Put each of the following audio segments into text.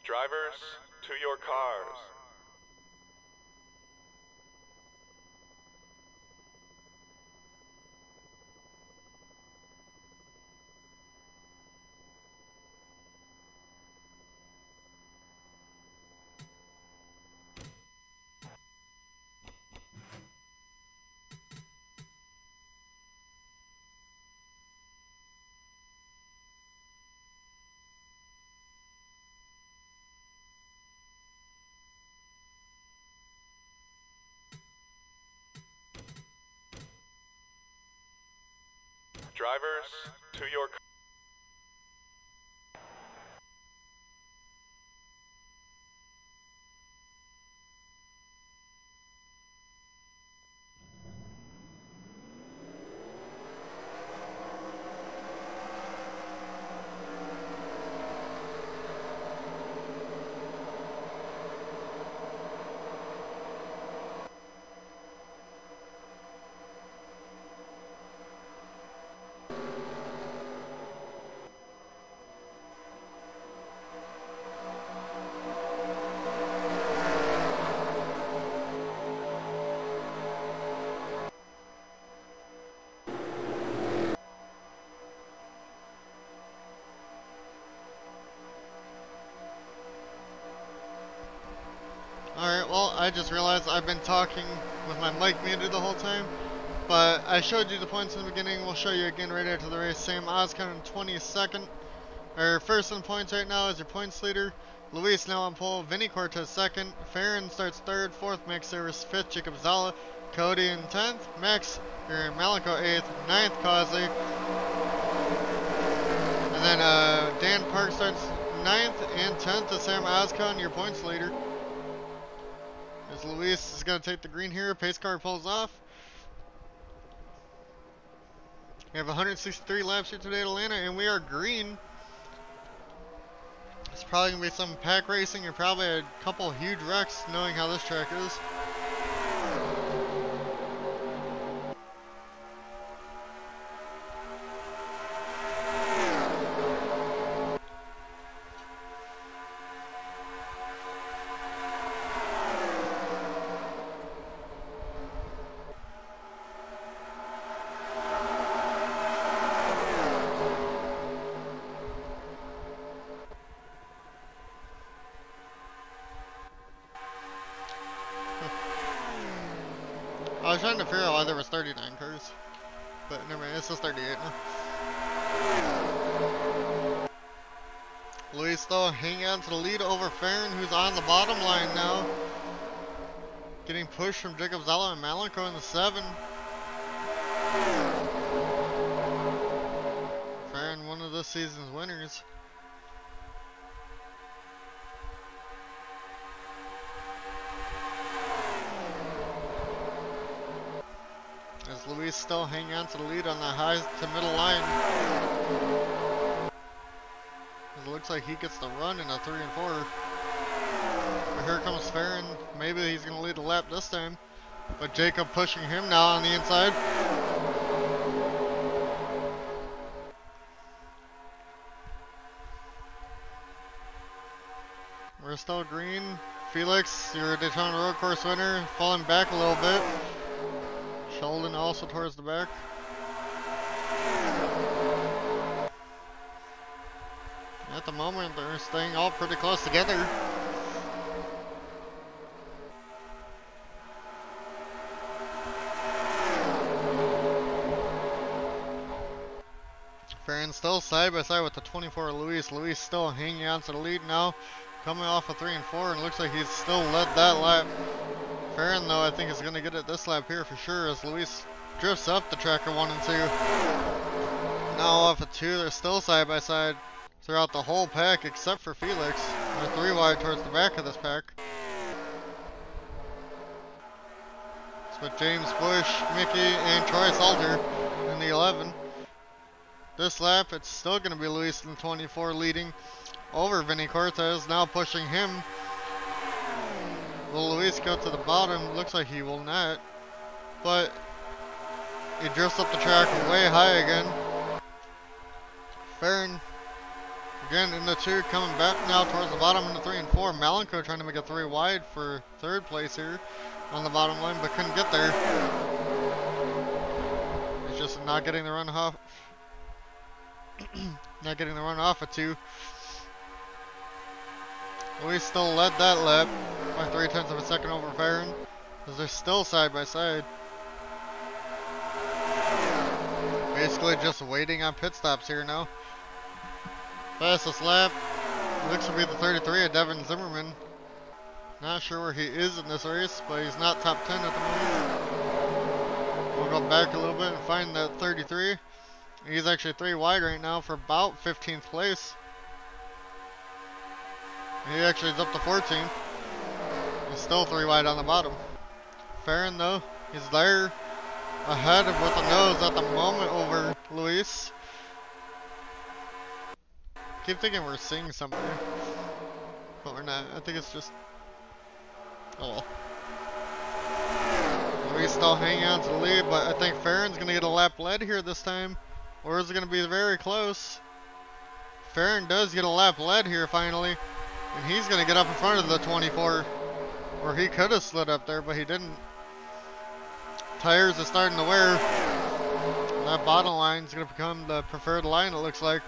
Drivers, to your cars. Drivers, to your cars. Alright, well, I just realized I've been talking with my mic muted the whole time, but I showed you the points in the beginning. We'll show you again right after the race. Sam Ewrl in 22nd, or first in points right now is your points leader. Luis now on pole, Vinny Cortez second, Farron starts third, fourth Max Service fifth, Jacob Zala, Cody in 10th, Max, or Malico 8th, 9th Causey, and then Dan Park starts 9th and 10th to Sam Ewrl, your points leader. As Luis is going to take the green here, pace car pulls off. We have 163 laps here today at Atlanta, and we are green. It's probably going to be some pack racing and probably a couple huge wrecks knowing how this track is. I was trying to figure out why there was 39 cars, but never mind, it's just 38 now. Luis though hanging on to the lead over Farron, who's on the bottom line now. Getting pushed from Jacob Zala and Malico in the 7. Farron, one of this season's winners. As Luis still hanging on to the lead on the high to middle line. As it looks like he gets the run in a 3 and 4. But here comes Farron. Maybe he's going to lead the lap this time. But Jacob pushing him now on the inside. We're still green. Felix, your Daytona Road Course winner, falling back a little bit. Sheldon also towards the back. At the moment, they're staying all pretty close together. Farron still side by side with the 24 Luis. Luis still hanging on to the lead now. Coming off a 3 and 4, and looks like he's still led that lap. Farron, though, I think is going to get it this lap here for sure as Luis drifts up the tracker 1 and 2. Now off of 2, they're still side by side throughout the whole pack except for Felix. They're 3 wide towards the back of this pack. It's with James Bush, Mickey, and Troy Salter in the 11. This lap, it's still going to be Luis in the 24 leading over Vinny Cortez, now pushing him. Will Luis go to the bottom? Looks like he will not. But he drifts up the track way high again. Farron Again, in the 2, coming back now towards the bottom in the 3 and 4. Malenko trying to make a 3 wide for 3rd place here on the bottom line, but couldn't get there. He's just not getting the run off. Not getting the run off of 2. Luis still led that lap by 0.3 of a second over Farron, because they're still side by side. Basically just waiting on pit stops here now. Fastest lap looks to be the 33 of Devin Zimmerman. Not sure where he is in this race, but he's not top 10 at the moment. We'll go back a little bit and find that 33. He's actually 3 wide right now for about 15th place. He actually is up to 14th. He's still 3 wide on the bottom. Farron though, he's there ahead of with the nose at the moment over Luis. Keep thinking we're seeing somewhere, but we're not. I think it's just, oh well. Luis still hanging on to the lead, but I think Farron's gonna get a lap led here this time, or is it gonna be very close? Farron does get a lap led here finally, and he's gonna get up in front of the 24, or he could have slid up there, but he didn't. Tires are starting to wear. That bottom line is gonna become the preferred line, it looks like.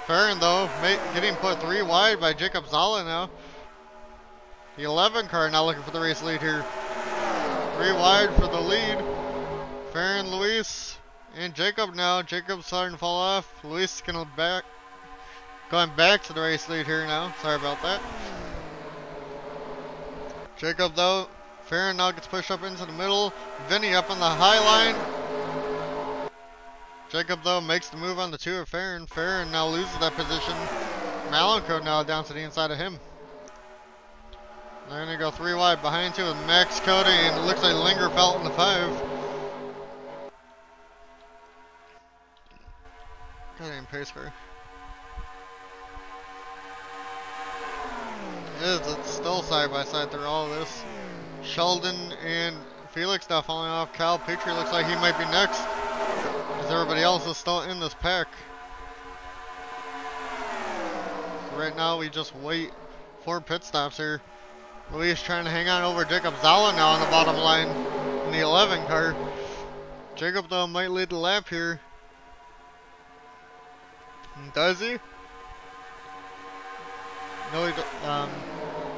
Farron though, getting put 3 wide by Jacob Zala now. The 11 car now looking for the race lead here. 3 wide for the lead. Farron, Luis, and Jacob now. Jacob's starting to fall off. Luis is going back to the race lead here now. Sorry about that. Jacob though, Farron now gets pushed up into the middle. Vinny up on the high line. Jacob though makes the move on the 2 of Farron. Farron now loses that position. Malenko now down to the inside of him. They're gonna go 3 wide behind 2 with Max Cody, and it looks like Lingerfelt in the 5. Goddamn pace car. It's still side by side through all of this. Sheldon and Felix now falling off. Kyle Petrie looks like he might be next, as everybody else is still in this pack. So right now we just wait for pit stops here. Luis trying to hang on over Jacob Zala now on the bottom line in the 11 car. Jacob though might lead the lap here. Does he? No,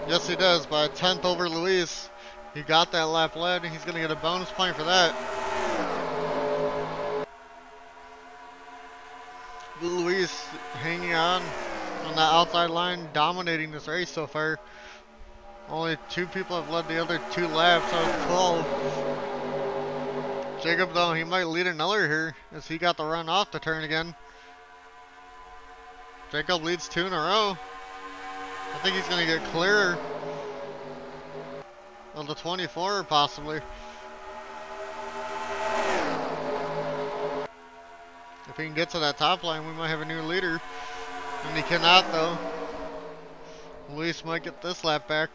yes he does, by a 10th over Luis. He got that lap led, and he's going to get a bonus point for that. Luis hanging on that outside line, dominating this race so far. Only 2 people have led the other 2 laps out of 12. Jacob though, he might lead another here, as he got the run off the turn again. Jacob leads 2 in a row. I think he's going to get clear of the 24 possibly. If he can get to that top line, we might have a new leader. And he cannot though. Luis might get this lap back.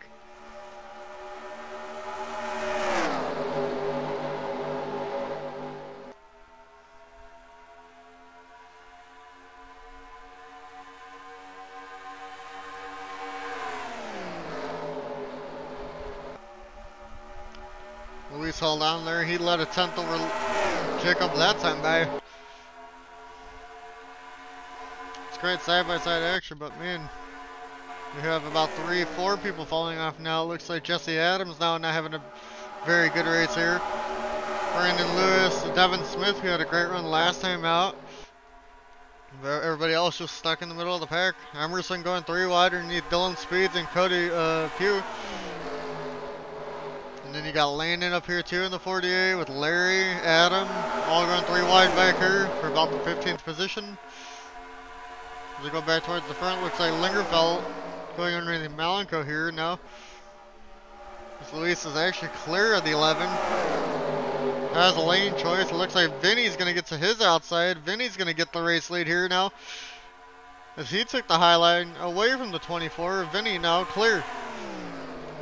Luis held on there. He led a 10th over Jacob that time by. It's great side by side action, but man, we have about 3-4 people falling off now. It looks like Jesse Adams now not having a very good race here. Brandon Lewis, Devin Smith, who had a great run last time out. Everybody else just stuck in the middle of the pack. Emerson going 3 wide underneath Dylan Speeds and Cody Pugh. And then you got Landon up here too in the 48 with Larry, Adam, all going 3 wide back here for about the 15th position. As we go back towards the front, looks like Lingerfelt going underneath Malenko here now. This Luis is actually clear of the 11. Has a lane choice. It looks like Vinny's going to get to his outside. Vinny's going to get the race lead here now, as he took the high line away from the 24. Vinny now clear.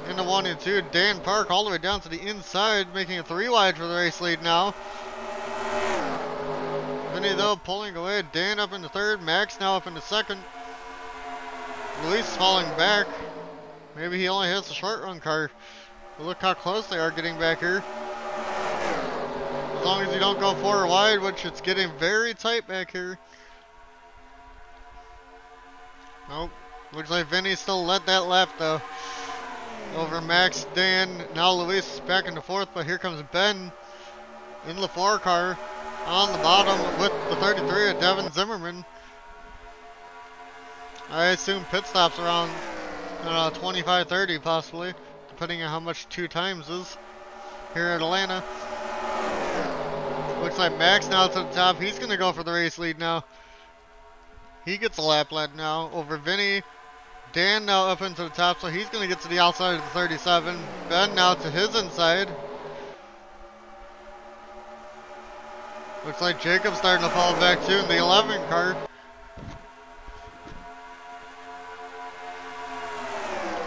Into 1 and 2, Dan Park all the way down to the inside, making a 3 wide for the race lead now. Vinny though pulling away, Dan up in the 3rd, Max now up in the 2nd. Luis falling back. Maybe he only hits a short run car. But look how close they are getting back here. As long as you don't go 4 wide, which it's getting very tight back here. Nope. Looks like Vinny still led that lap though. Over Max, Dan, now Luis is back into 4th, but here comes Ben in the 4 car on the bottom with the 33 of Devin Zimmerman. I assume pit stops around 25-30 possibly, depending on how much 2 times is here at Atlanta. Looks like Max now to the top. He's going to go for the race lead now. He gets a lap led now over Vinny. Dan now up into the top, so he's going to get to the outside of the 37. Ben now to his inside. Looks like Jacob's starting to fall back too in the 11 car.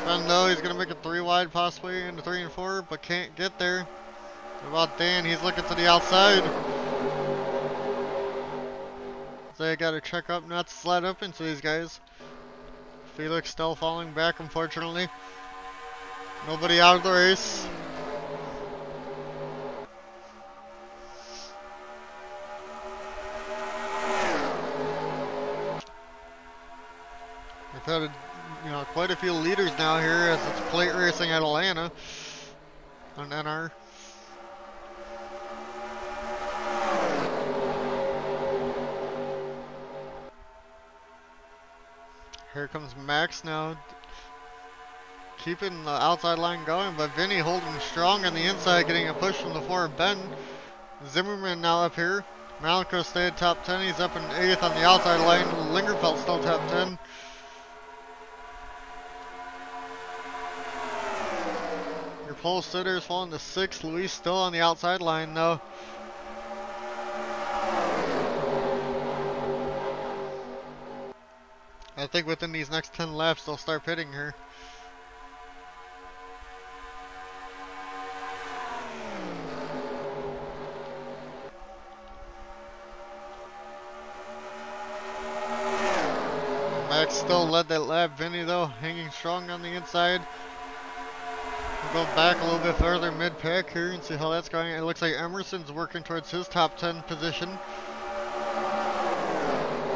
Ben though, he's going to make it 3 wide possibly into 3 and 4, but can't get there. What about Dan? He's looking to the outside. So I got to check up not to slide up into these guys. Felix still falling back, unfortunately. Nobody out of the race. We've had quite a few leaders now here as it's plate racing at Atlanta on NR. Here comes Max now, keeping the outside line going, but Vinny holding strong on the inside, getting a push from the 4 Ben. Zimmerman now up here. Malenko stayed top 10, he's up in 8th on the outside line. Lingerfeld still top 10. Your pole sitter is falling to 6th. Luis still on the outside line though. I think within these next 10 laps they'll start pitting here. Max still led that lap. Vinny though hanging strong on the inside. We'll go back a little bit further mid-pack here and see how that's going. It looks like Emerson's working towards his top 10 position.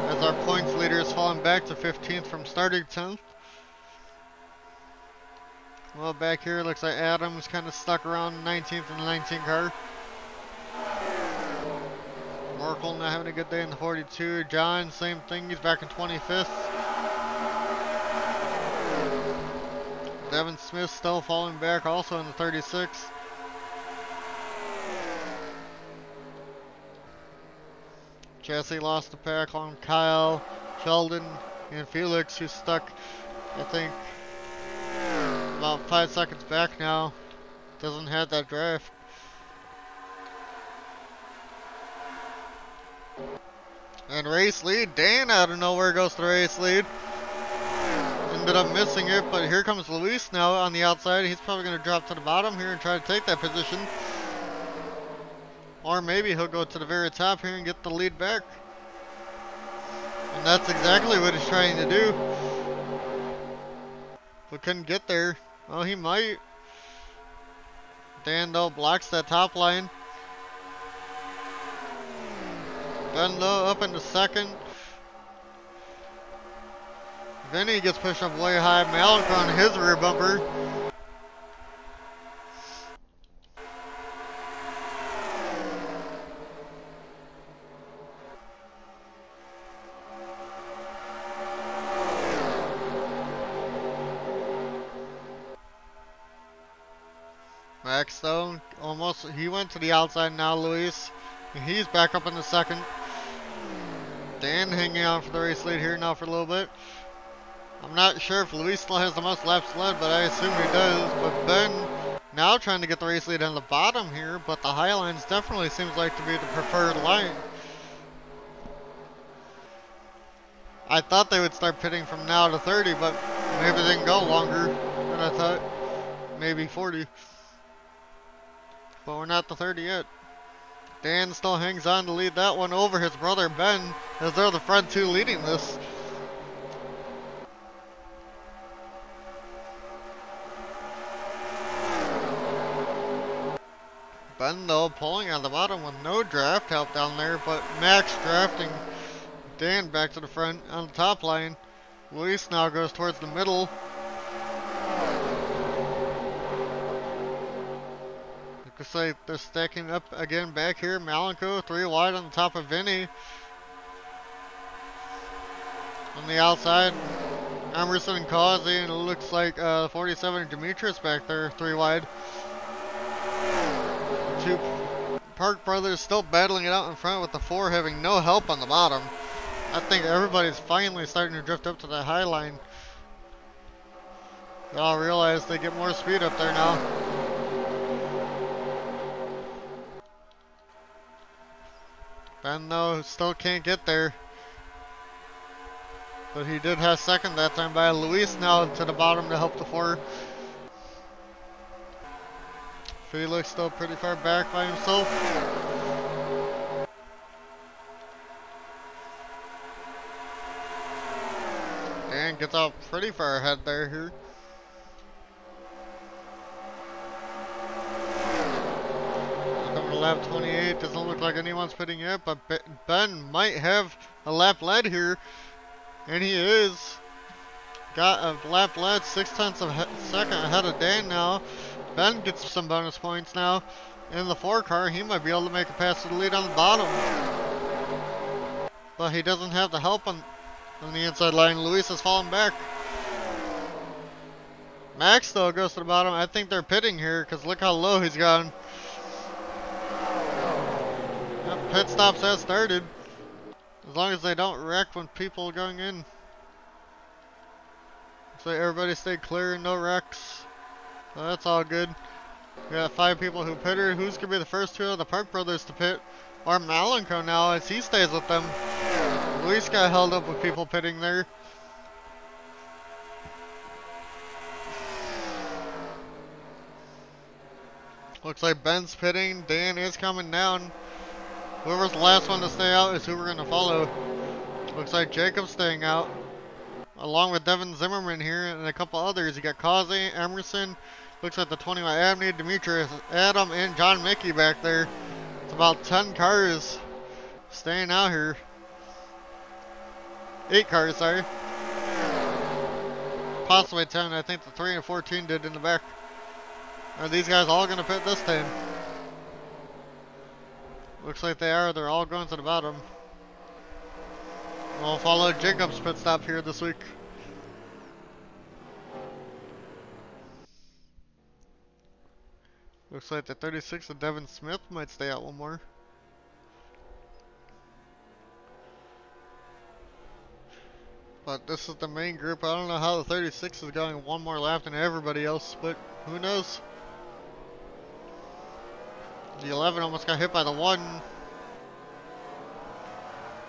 As our points leader is falling back to 15th from starting 10th. Well, back here looks like Adams kind of stuck around 19th in the 19 car. Merkel not having a good day in the 42. John, same thing, he's back in 25th. Devin Smith still falling back also in the 36. Jesse lost the pack on Kyle, Sheldon, and Felix, who's stuck, I think, about 5 seconds back now. Doesn't have that draft. And race lead, Dan out of nowhere goes to the race lead. Ended up missing it, but here comes Luis now on the outside. He's probably going to drop to the bottom here and try to take that position. Or maybe he'll go to the very top here and get the lead back. And that's exactly what he's trying to do. But couldn't get there. Well, he might. Dan though blocks that top line. Ben though up into 2nd. Vinny gets pushed up way high. Malik on his rear bumper. Max though, almost, he went to the outside now, Luis. And he's back up in the 2nd. Dan hanging on for the race lead here now for a little bit. I'm not sure if Luis still has the most laps led, but I assume he does. But Ben now trying to get the race lead on the bottom here, but the high lines definitely seems like to be the preferred line. I thought they would start pitting from now to 30, but maybe they can go longer than I thought. Maybe 40. But we're not to 30 yet. Dan still hangs on to lead that one over his brother Ben, as they're the front 2 leading this. Ben though pulling on the bottom with no draft help down there, but Max drafting Dan back to the front on the top line. Luis now goes towards the middle. Looks like they're stacking up again back here. Malenko 3 wide on the top of Vinny. On the outside, Emerson and Causey, and it looks like 47 Demetrius back there, 3 wide. Two Park brothers still battling it out in front with the 4 having no help on the bottom. I think everybody's finally starting to drift up to the high line. They all realize they get more speed up there now. Ben though still can't get there. But he did have second that time by Luis now to the bottom to help the 4. Felix still pretty far back by himself. Dan gets out pretty far ahead there here. Coming to lap 28, doesn't look like anyone's pitting yet, but Ben might have a lap lead here. And he is. Got a lap lead, 0.6 of a second ahead of Dan now. Ben gets some bonus points now. In the 4 car, he might be able to make a pass to the lead on the bottom. But he doesn't have the help on the inside line. Luis has fallen back. Max though goes to the bottom. I think they're pitting here because look how low he's gone. Yep, pit stops has started. As long as they don't wreck when people are going in. So everybody stay clear and no wrecks. So that's all good. We got 5 people who pitted. Who's going to be the first 2 of the Park brothers to pit? Or Malenko now as he stays with them. Luis got held up with people pitting there. Looks like Ben's pitting. Dan is coming down. Whoever's the last one to stay out is who we're going to follow. Looks like Jacob's staying out. Along with Devin Zimmerman here and a couple others. You got Causey, Emerson. Looks like the 21 Abney, Demetrius, Adam, and John Mickey back there. It's about 10 cars staying out here. 8 cars, sorry. Possibly 10. I think the 3 and 14 did in the back. Are these guys all going to pit this time? Looks like they are. They're all going to the bottom. We'll follow Jacob's pit stop here this week. Looks like the 36 of Devin Smith might stay out one more. But this is the main group. I don't know how the 36 is going one more lap than everybody else, but who knows? The 11 almost got hit by the 1.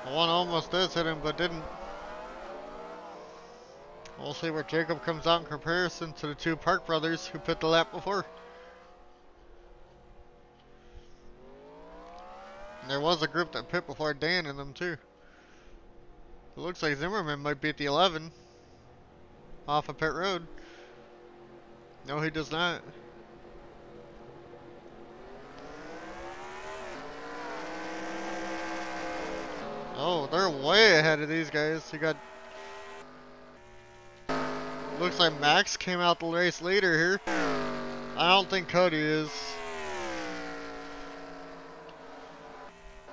The 1 almost does hit him, but didn't. We'll see where Jacob comes out in comparison to the 2 Park brothers who pit the lap before. And there was a group that pit before Dan and them too. It looks like Zimmerman might be at the 11 off of pit road. No, he does not. Oh, they're way ahead of these guys. You got. Looks like Max came out the race leader here. I don't think Cody is.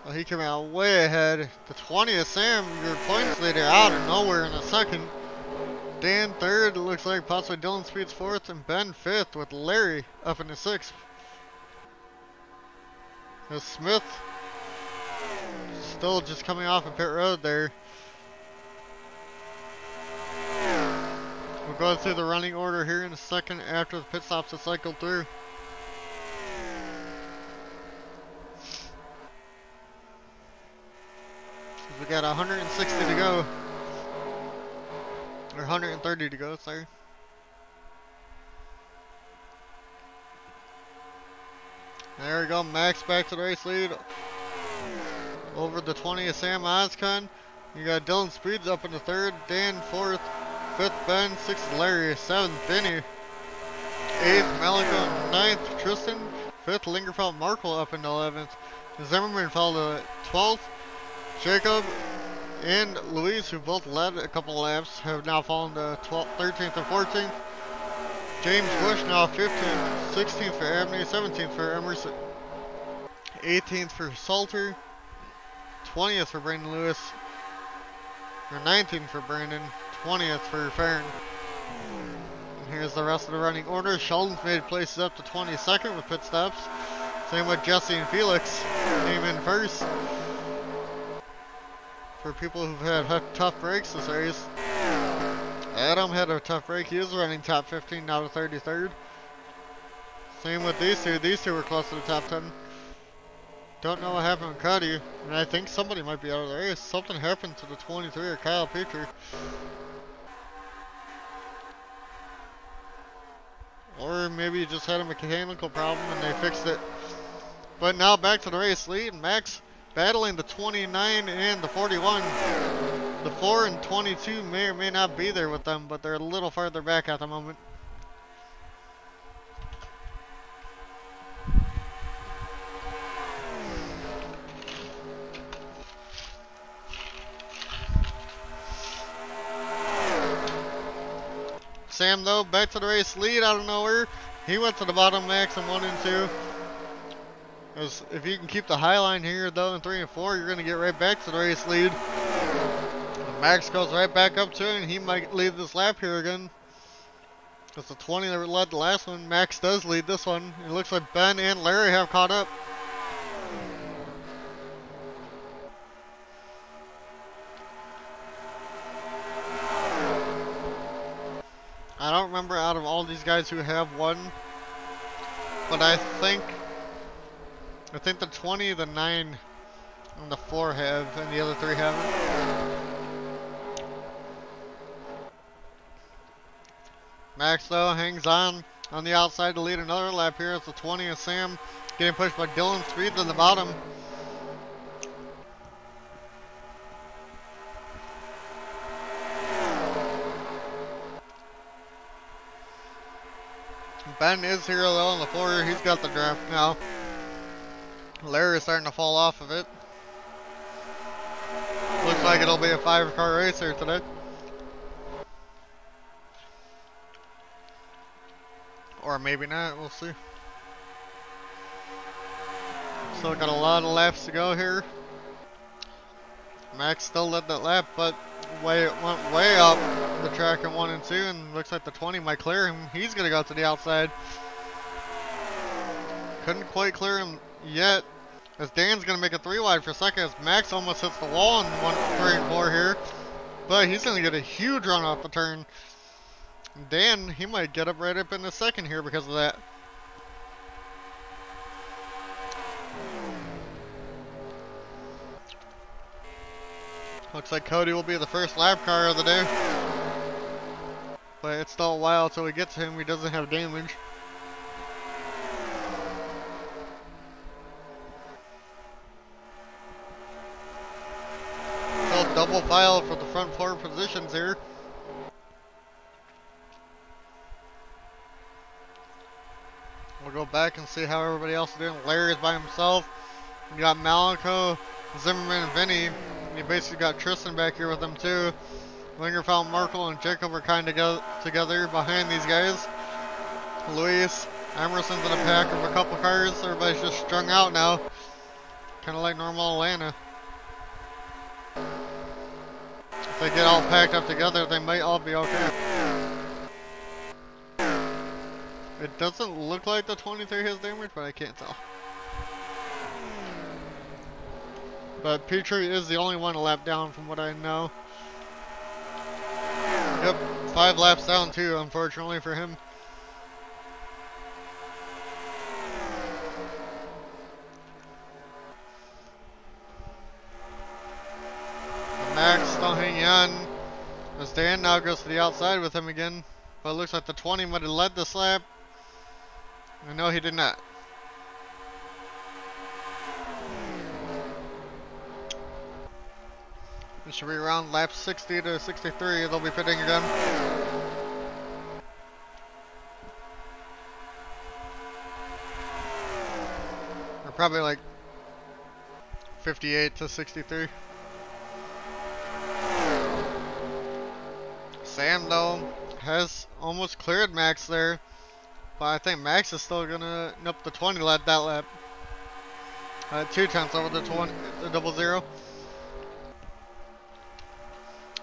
Well, he came out way ahead. The 20th Sam, your points leader, out of nowhere in a second. Dan third. It looks like possibly Dylan Speed's 4th, and Ben 5th with Larry up in the 6th. There's Smith. Still just coming off of pit road there. We'll go through the running order here in a second after the pit stops have cycled through. We got 160 to go. Or 130 to go, sorry. There we go, Max back to the race lead. Over the 20th Sam Oscon. You got Dylan Speeds up in the 3rd, Dan 4th, 5th Ben, 6th Larry, 7th Vinny, 8th Malenko, 9th Tristan, 5th, Lingerfeld Markle up into 11th, Zimmerman fell to 12th, Jacob and Luis, who both led a couple laps, have now fallen to 13th and 14th. James Bush now 15th, 16th for Abney, 17th for Emerson, 18th for Salter, 20th for Brandon Lewis, or 19th for Brandon, 20th for Farron. And here's the rest of the running order. Sheldon's made places up to 22nd with pit stops. Same with Jesse and Felix, came in first. For people who've had tough breaks this race. Adam had a tough break. He was running top 15 now to 33rd. Same with these two. These two were close to the top 10. Don't know what happened with Cuddy. And I think somebody might be out of the race. Something happened to the 23er, Kyle Petrie. Or maybe he just had a mechanical problem and they fixed it. But now back to the race lead. Max battling the 29 and the 41. The 4 and 22 may or may not be there with them, but they're a little farther back at the moment. Sam, though, back to the race lead out of nowhere. He went to the bottom, Max, in 1 and 2. As if you can keep the high line here, though, in 3 and 4, you're going to get right back to the race lead. Max goes right back up to it, and he might lead this lap here again. It's the 20 that led the last one. Max does lead this one. It looks like Ben and Larry have caught up. I don't remember out of all these guys who have won, but I think the 20, the 9, and the 4 have, and the other 3 haven't. Max, though, hangs on the outside to lead another lap here. It's the 20 of Sam getting pushed by Dylan Street to the bottom. Ben is here, though, on the 4. He's got the draft now. Larry's starting to fall off of it. Looks like it'll be a 5-car race here today. Or maybe not, we'll see. Still got a lot of laps to go here. Max still led that lap, but went way up the track in 1 and 2, and looks like the 20 might clear him. He's gonna go to the outside. Couldn't quite clear him yet, as Dan's gonna make a 3 wide for second, as Max almost hits the wall in 1, 3, and 4 here. But he's gonna get a huge run off the turn. Dan, he might get up right up in the second here because of that. Looks like Cody will be the first lap car of the day. But it's still a while until we get to him. He doesn't have damage. Still double file for the front 4 positions here. We'll go back and see how everybody else is doing. Larry's by himself. We got Malico, Zimmerman, and Vinny. And you basically got Tristan back here with them too. Lingerfeld, Markle, and Jacob are kind of together behind these guys. Luis, Emerson's in a pack of a couple cars. Everybody's just strung out now. Kind of like normal Atlanta. If they get all packed up together, they might all be okay. It doesn't look like the 23 has damage, but I can't tell. But Petrie is the only one a lap down from what I know. Yep, 5 laps down too, unfortunately for him. Max still hanging on, as Dan now goes to the outside with him again. But it looks like the 20 might have led this lap. No, he did not. It should be around lap 60 to 63. They'll be pitting again. Probably like 58 to 63. Sam though has almost cleared Max there, but I think Max is still gonna nope the 20 led that lap. 2 tenths over the 20, the 00.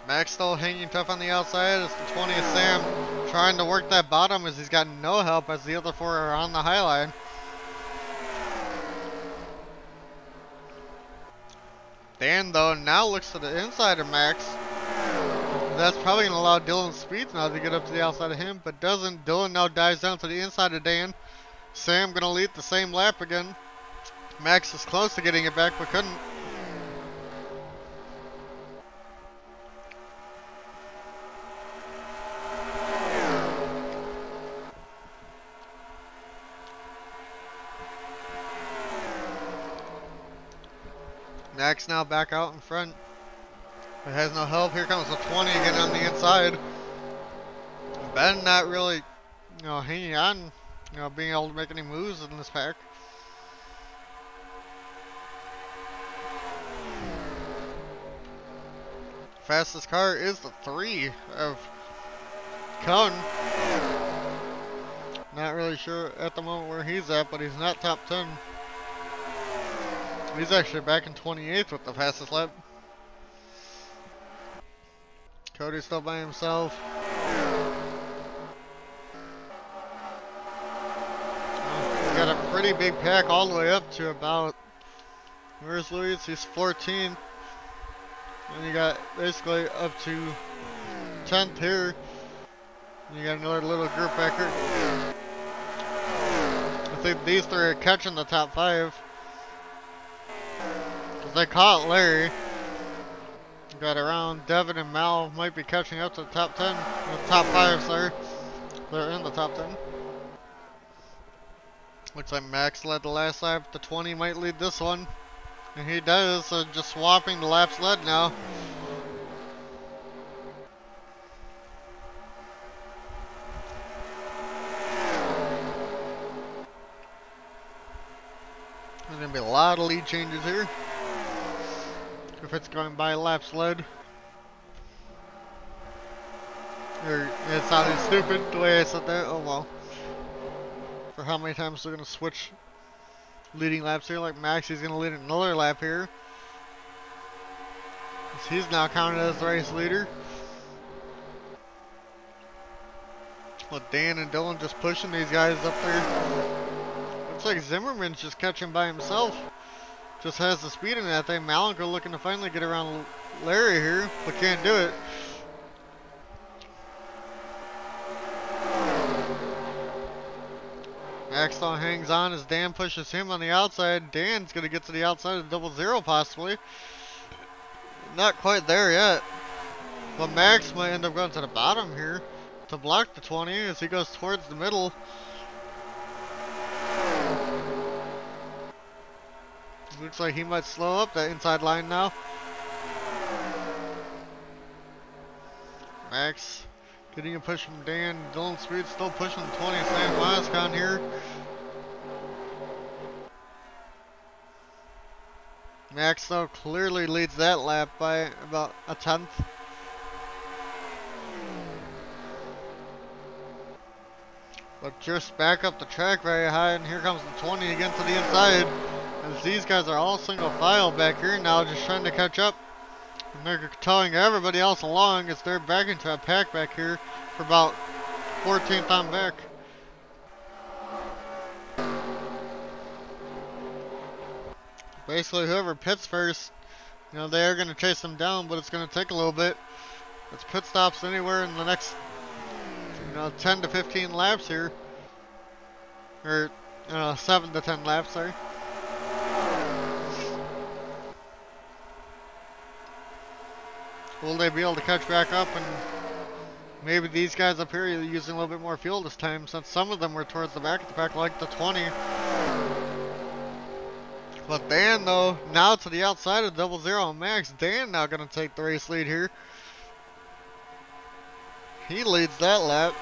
Max still hanging tough on the outside as the 20 is Sam trying to work that bottom as he's got no help as the other 4 are on the high line. Dan though now looks to the inside of Max. That's probably going to allow Dylan Speeds now to get up to the outside of him, but doesn't. Dylan now dives down to the inside of Dan. Sam going to lead the same lap again. Max is close to getting it back, but couldn't. Max now back out in front. It has no help. Here comes the 20 again on the inside. Ben not really, hanging on, being able to make any moves in this pack. Fastest car is the 3 of Cone. Not really sure at the moment where he's at, but he's not top 10. He's actually back in 28th with the fastest lap. Cody's still by himself. He's got a pretty big pack all the way up to about, where's Luis? He's 14th. And you got basically up to 10th here. And you got another little group back here. I think these 3 are catching the top 5. They caught Larry. Got around. Devin and Mal might be catching up to the top 10. The top 5, sorry. They're in the top 10. Looks like Max led the last lap. The 20 might lead this one. And he does, so just swapping the laps led now. There's going to be a lot of lead changes here. If it's going by laps led. Or it sounded stupid the way I said that. Oh well. For how many times they're going to switch leading laps here. Like Max, he's going to lead another lap here. He's now counted as the race leader. With Dan and Dylan just pushing these guys up there. Looks like Zimmerman's just catching by himself. Just has the speed in that thing. Malenko looking to finally get around Larry here, but can't do it. Maxwell hangs on as Dan pushes him on the outside. Dan's going to get to the outside of 00 possibly. Not quite there yet. But Max might end up going to the bottom here to block the 20 as he goes towards the middle. Looks like he might slow up that inside line now. Max getting a push from Dan. Dylan Speed still pushing the 20. Sam Wascon here. Max though clearly leads that lap by about a 10th. But just back up the track very high, and here comes the 20 again to the inside. As these guys are all single file back here now, just trying to catch up. And they're towing everybody else along as they're back into a pack back here for about 14th on back. Basically, whoever pits first, they're going to chase them down, but it's going to take a little bit. It's pit stops anywhere in the next, 10 to 15 laps here. Or, 7 to 10 laps, sorry. Will they be able to catch back up, and maybe these guys up here are using a little bit more fuel this time, since some of them were towards the back of the pack, like the 20. But Dan, though, now to the outside of 00 Max. Dan now going to take the race lead here. He leads that lap.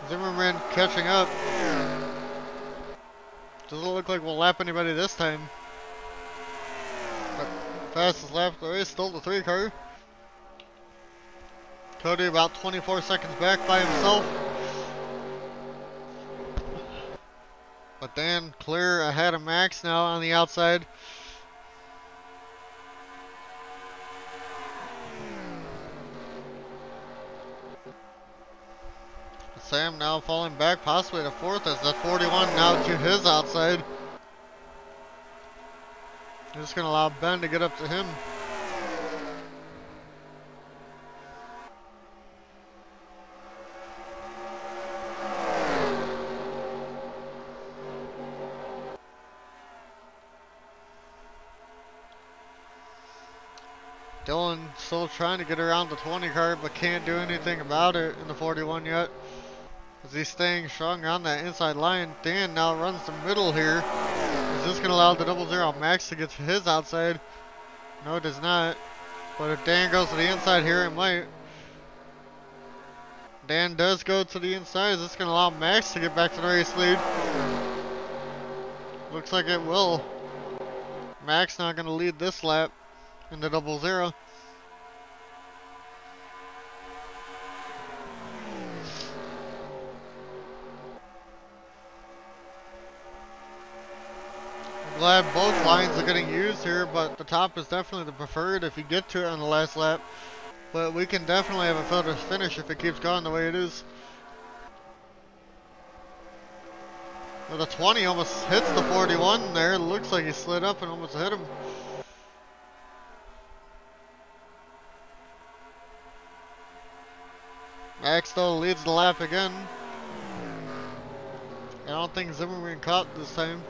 Zimmerman catching up. Doesn't look like we'll lap anybody this time. But fastest lap of the race, still the 3 car. Cody about 24 seconds back by himself. But Dan clear ahead of Max now on the outside. Sam now falling back possibly to 4th as the 41 now to his outside. Just going to allow Ben to get up to him. Dylan still trying to get around the 20 car, but can't do anything about it in the 41 yet. As he's staying strong on that inside line. Dan now runs the middle here. Is this going to allow the 00 Max to get to his outside? No, it does not. But if Dan goes to the inside here, it might. Dan does go to the inside. Is this going to allow Max to get back to the race lead? Looks like it will. Max not going to lead this lap in the 00. I'm glad both lines are getting used here, but the top is definitely the preferred if you get to it on the last lap. But we can definitely have a photo finish if it keeps going the way it is. Well, the 20 almost hits the 41 there. It looks like he slid up and almost hit him. Max though leads the lap again. I don't think Zimmerman caught this time.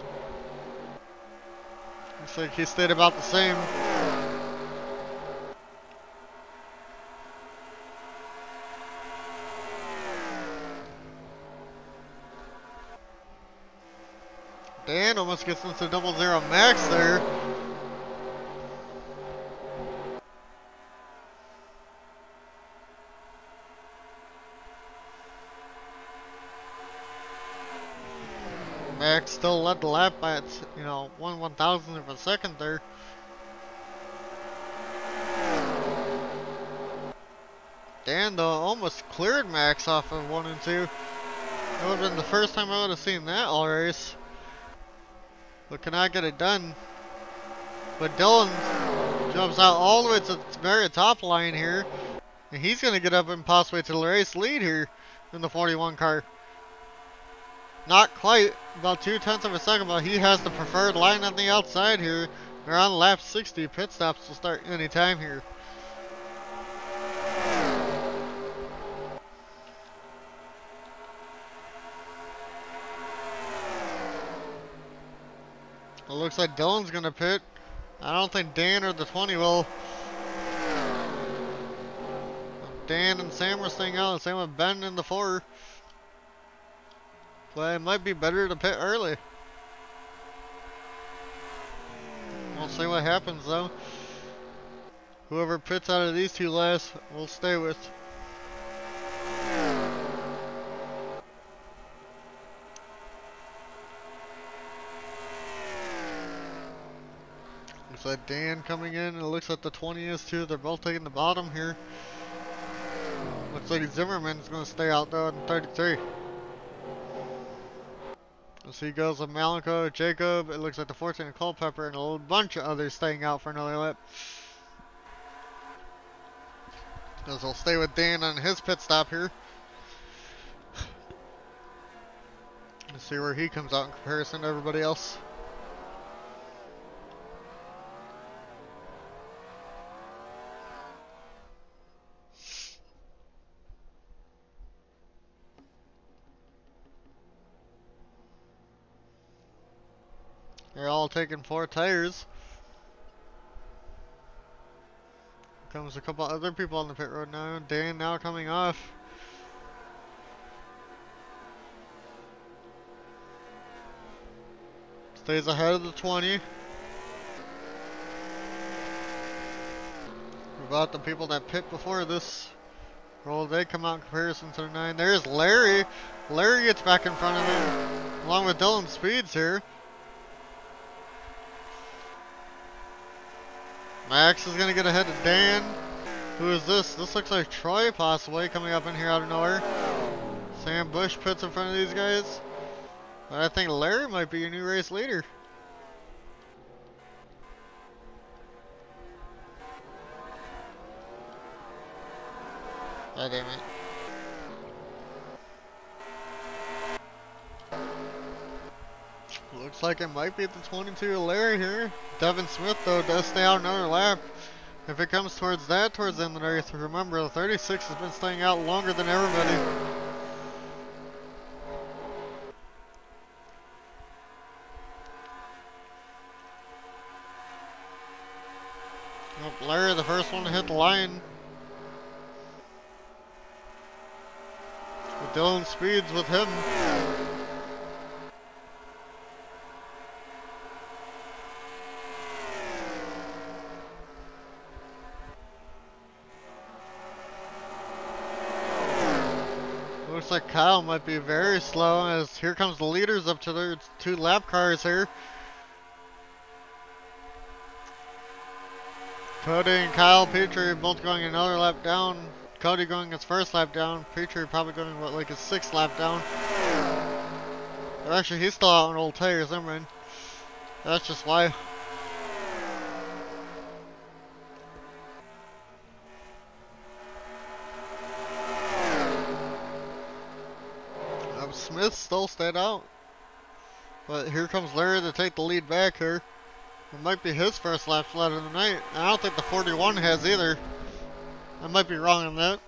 Looks like he stayed about the same. Dan almost gets into 00 Max there. Max still led the lap by its, 1/1000th of a second there. Dan though almost cleared Max off of 1 and 2. That would have been the first time I would have seen that all race. But cannot get it done. But Dylan jumps out all the way to the very top line here. And he's going to get up and possibly to the race lead here in the 41 car. Not quite, about 0.2 of a second, but he has the preferred line on the outside here. They're on lap 60. Pit stops will start any time here. It looks like Dylan's gonna pit. I don't think Dan or the 20 will. Dan and Sam are staying out, and same with Ben in the 4. But it might be better to pit early. We'll see what happens though. Whoever pits out of these two last, we'll stay with. Looks like Dan coming in, and it looks like the 20 is too. They're both taking the bottom here. Looks like Zimmerman's going to stay out though in 33. So he goes with Malenko, Jacob, it looks like the 14 and Culpepper, and a bunch of others staying out for another lap. Because we'll stay with Dan on his pit stop here. Let's see where he comes out in comparison to everybody else. They're all taking 4 tires. Comes a couple other people on the pit road now. Dan now coming off. Stays ahead of the 20. About the people that pit before this. Well, they come out in comparison to the 9. There's Larry. Larry gets back in front of him, along with Dylan Speeds here. Max is going to get ahead of Dan. Who is this? This looks like Troy, possibly, coming up in here out of nowhere. Sam Bush puts in front of these guys. But I think Larry might be your new race leader. Oh, damn it. Looks like it might be the 22 of Larry here. Devin Smith, though, does stay out another lap. If it comes towards the end of the race, remember the 36 has been staying out longer than everybody. Oh, Larry, the first one to hit the line. With Dylan Speeds with him. Looks like Kyle might be very slow as here comes the leaders up to their 2 lap cars here. Cody and Kyle Petrie both going another lap down. Cody going his first lap down. Petrie probably going what, like his 6th lap down. Or actually, he's still out on old tires. Never mind. That's just why. Smith still stayed out. But here comes Larry to take the lead back here. It might be his first lap flat of the night. I don't think the 41 has either. I might be wrong on that.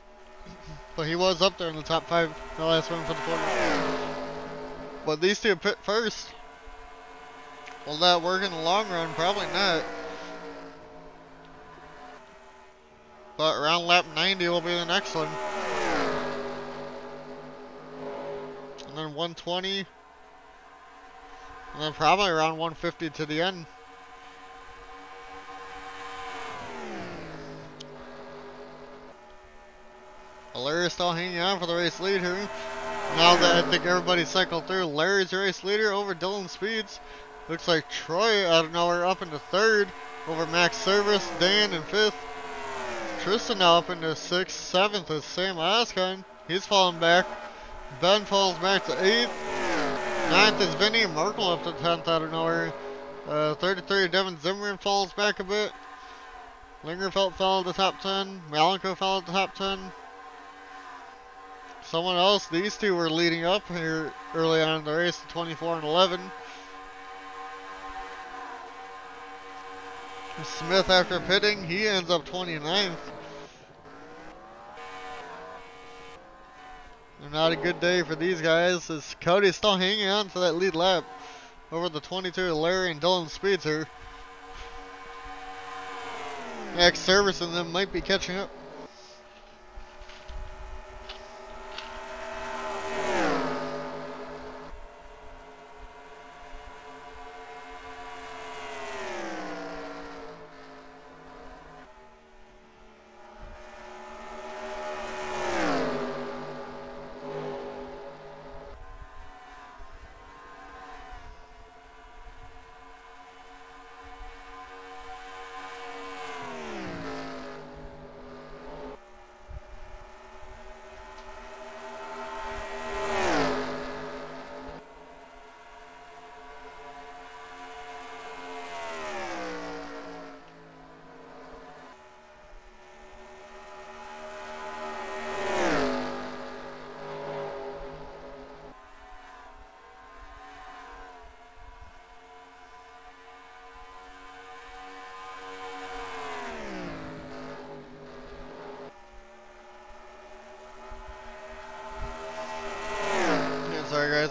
But he was up there in the top 5 the last one for the 41. But these two pit first. Will that work in the long run? Probably not. But around lap 90 will be the next one. And then 120. And then probably around 150 to the end. Larry's still hanging on for the race lead here. Now that I think everybody cycled through, Larry's your race leader over Dylan Speeds. Looks like Troy out of nowhere up into 3rd over Max Service, Dan in 5th. Tristan now up into 6th, 7th is Sam Oscon. He's falling back. Ben falls back to 8th. 9th is Vinny. Merkel up to 10th out of nowhere. 33 Devin Zimmerman falls back a bit. Lingerfeld fell to the top 10. Malenko fell at the top 10. Someone else, these two were leading up here early on in the race, 24 and 11. Smith, after pitting, he ends up 29th. Not a good day for these guys, as Cody's still hanging on to that lead lap over the 22 Larry and Dylan Speeds here. Max Service and them might be catching up.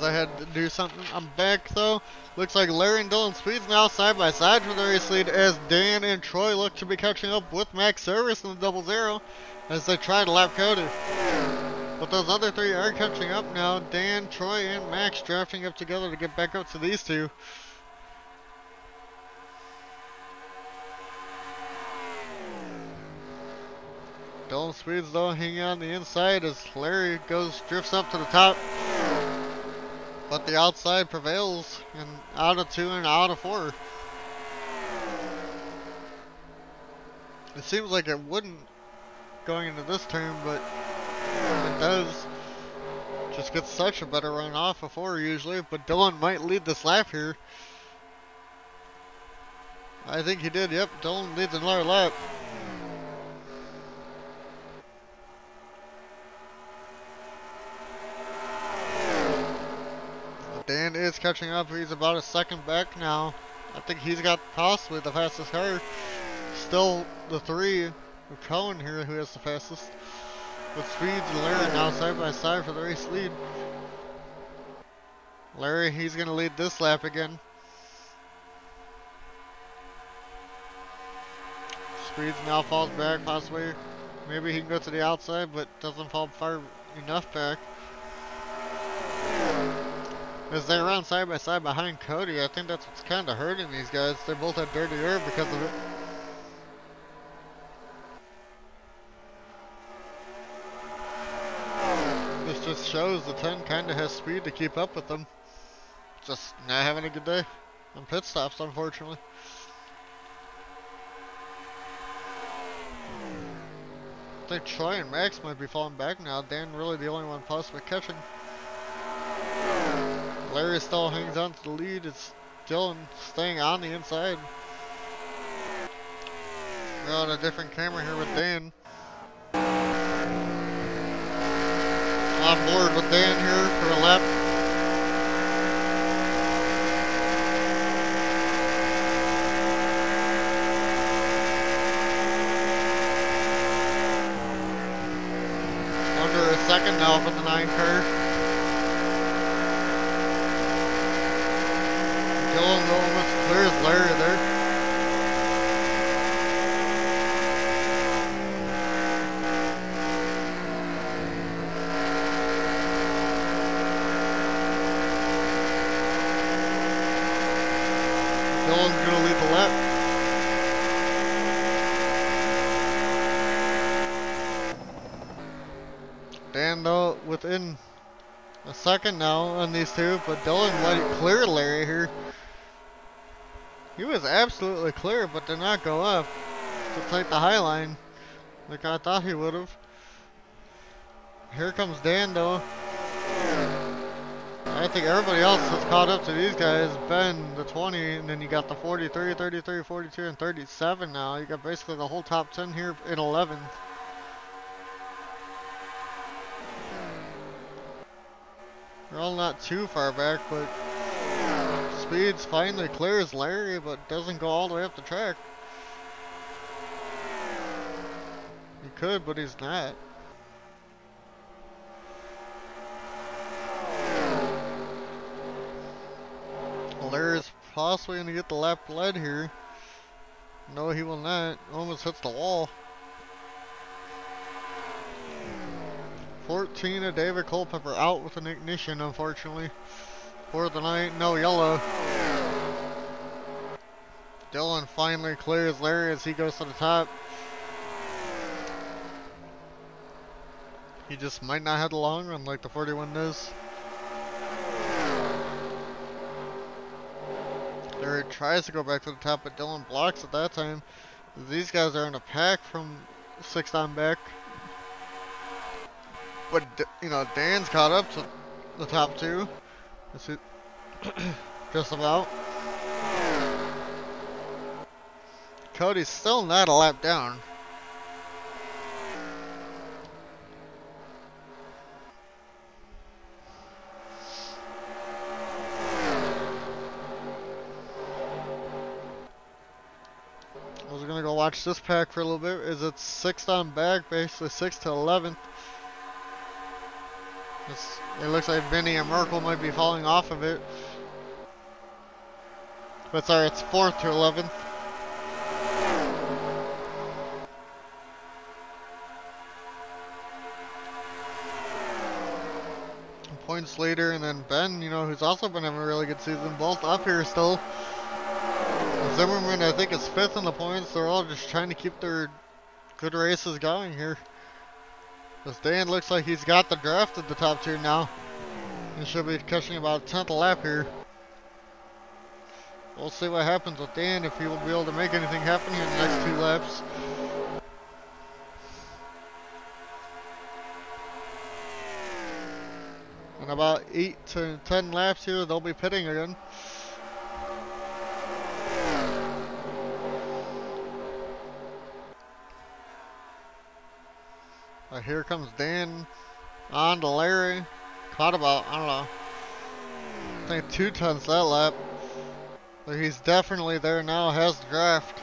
I had to do something. I'm back though. Looks like Larry and Dylan Speeds now side by side for the race lead as Dan and Troy look to be catching up with Max Service in the 00 as they try to lap Cody. But those other 3 are catching up now. Dan, Troy, and Max drafting up together to get back up to these 2. Dylan Speeds though hanging on the inside as Larry drifts up to the top. But the outside prevails and out of 2 and out of 4. It seems like it wouldn't going into this turn, but it does. Just gets such a better run off of 4 usually, but Dylan might lead this lap here. I think he did, yep. Dylan leads another lap. Dan is catching up. He's about a second back now. I think he's got possibly the fastest car. Still the 3 of Cohen here who has the fastest. With Speeds and Larry now side by side for the race lead. Larry, he's going to lead this lap again. Speeds now falls back possibly. Maybe he can go to the outside, but doesn't fall far enough back. As they run side by side behind Cody, I think that's what's kind of hurting these guys. They both have dirty air because of it. This just shows the 10 kind of has speed to keep up with them. Just not having a good day on pit stops, unfortunately. I think Troy and Max might be falling back now. Dan really the only one possibly catching. Larry still hangs on to the lead. It's Dylan staying on the inside. We're on a different camera here with Dan. On board with Dan here for a lap. Under a second now for the 9 car. Dylan almost clears Larry there. Dylan's gonna lead the lap. Dan though within a second now on these two, but Dylan might clear Larry here. He was absolutely clear, but did not go up to take the high line like I thought he would have. Here comes Dan though. I think everybody else has caught up to these guys. Ben, the 20, and then you got the 43, 33, 42, and 37 now. You got basically the whole top 10 here in 11th. They're all not too far back, but Speeds finally clears Larry, but doesn't go all the way up the track. He could, but he's not. Larry's possibly going to get the lap led here. No, he will not. Almost hits the wall. 14 of David Culpepper out with an ignition, unfortunately. For the night, no yellow. Dylan finally clears Larry as he goes to the top. He just might not have the long run like the 41 does. Larry tries to go back to the top, but Dylan blocks at that time. These guys are in a pack from 6 on back. But, you know, Dan's caught up to the top 2. Just about. Cody's still not a lap down. I was gonna go watch this pack for a little bit. Is it's 6 on back, basically 6 to 11th. It looks like Vinny and Merkel might be falling off of it. But sorry, it's 4th to 11th. Points later, and then Ben, you know, who's also been having a really good season, both up here still. Zimmerman, I think, is 5th in the points. They're all just trying to keep their good races going here. This Dan looks like he's got the draft at the top two now. He should be catching about a 10th lap here. We'll see what happens with Dan, if he will be able to make anything happen here in the next 2 laps. In about 8 to 10 laps here, they'll be pitting again. Here comes Dan on to Larry. Caught about, I don't know, I think 2/10 that lap. But he's definitely there now, has the draft.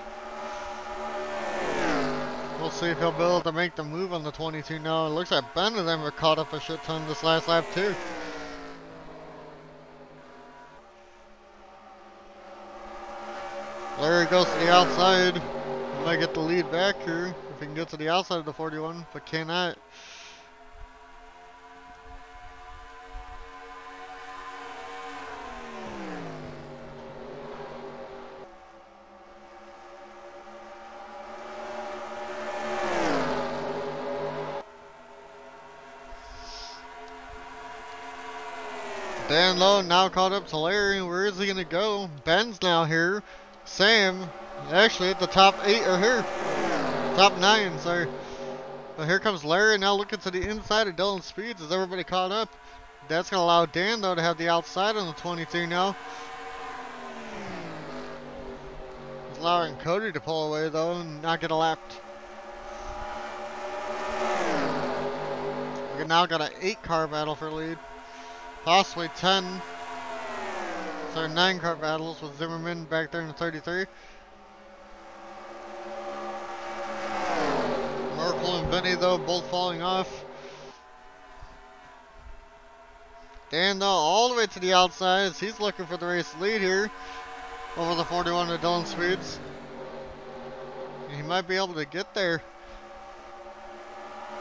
We'll see if he'll be able to make the move on the 22 now. It looks like Ben and them are caught up a shit ton this last lap too. Larry goes to the outside. He might get the lead back here if he can get to the outside of the 41, but cannot. Dan Lowe now caught up to Larry. Where is he going to go? Ben's now here. Sam, actually at the top 8 are here. Top 9, sorry. But here comes Larry now looking to the inside of Dylan Speeds. Is everybody caught up? That's going to allow Dan, though, to have the outside on the 22 now. It's allowing Cody to pull away, though, and not get a lap. We now got an 8-car battle for lead. Possibly 10. So 9-car battles with Zimmerman back there in the 33. Merkel and Benny, though, both falling off. Dan, though, all the way to the outside as he's looking for the race lead here over the 41 of Dylan Speeds. He might be able to get there.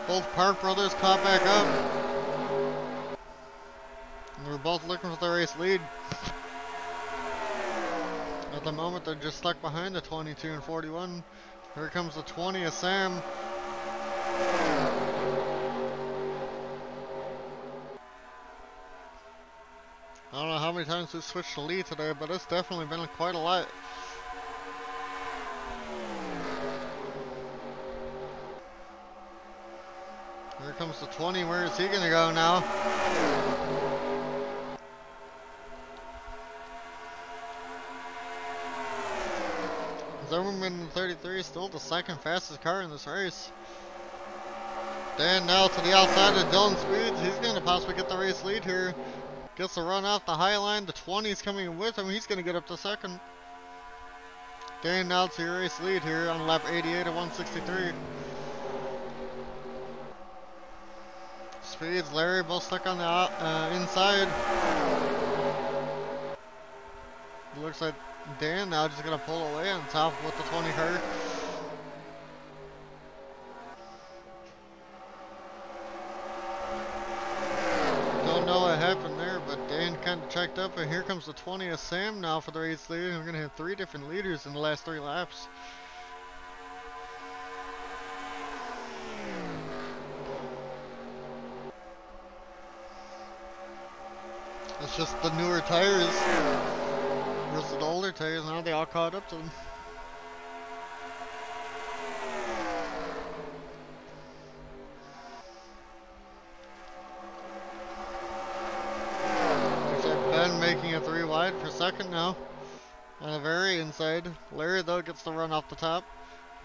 Both Park brothers caught back up. We're both looking for the race lead. At the moment, they're just stuck behind the 22 and 41. Here comes the 20 of Sam. I don't know how many times we've switched to lead today, but it's definitely been quite a lot. Here comes the 20. Where is he going to go now? Zimmerman 33 is still the second fastest car in this race. Dan now to the outside of Dylan Speeds. He's going to possibly get the race lead here. Gets the run off the high line. The 20 is coming with him. He's going to get up to second. Dan now to your race lead here on lap 88 at 163. Speeds, Larry both stuck on the inside. It looks like Dan now just gonna pull away on top with the 20 car. Don't know what happened there, but Dan kind of checked up, and here comes the 20 of Sam now for the race lead. We're gonna have 3 different leaders in the last 3 laps. It's just the newer tires versus the older tires. Now they all caught up to them. Looks like Ben making a 3 wide for second now on the very inside. Larry, though, gets the run off the top.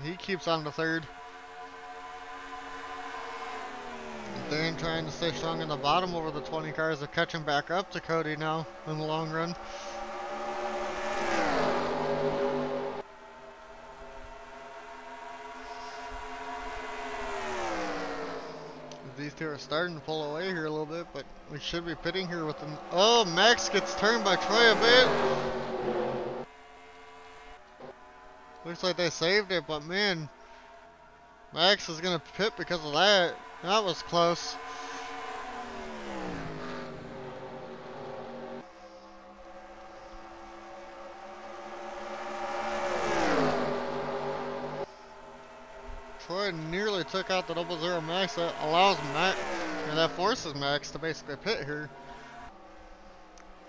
He keeps on to third. Dan trying to stay strong in the bottom over the 20 cars. They're catching back up to Cody now in the long run. These two are starting to pull away here a little bit, but we should be pitting here with them. Oh, Max gets turned by Troy a bit. Looks like they saved it, but man, Max is going to pit because of that. That was close. Troy nearly took out the 003 Max. That allows Max, or that forces Max to basically pit here.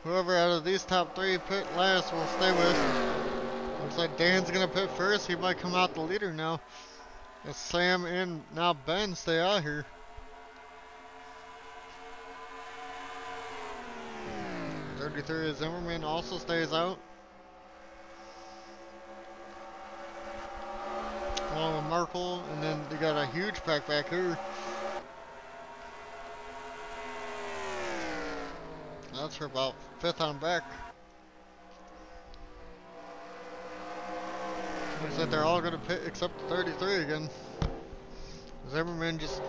Whoever out of these top 3 pit last will stay with. Looks like Dan's gonna pit first. He might come out the leader now. As Sam and now Ben stay out here. .33 Zimmerman also stays out. Along with Merkel, and then they got a huge pack back here. That's for about 5th on back. Looks like they're all gonna pit except the 33 again. Zimmerman just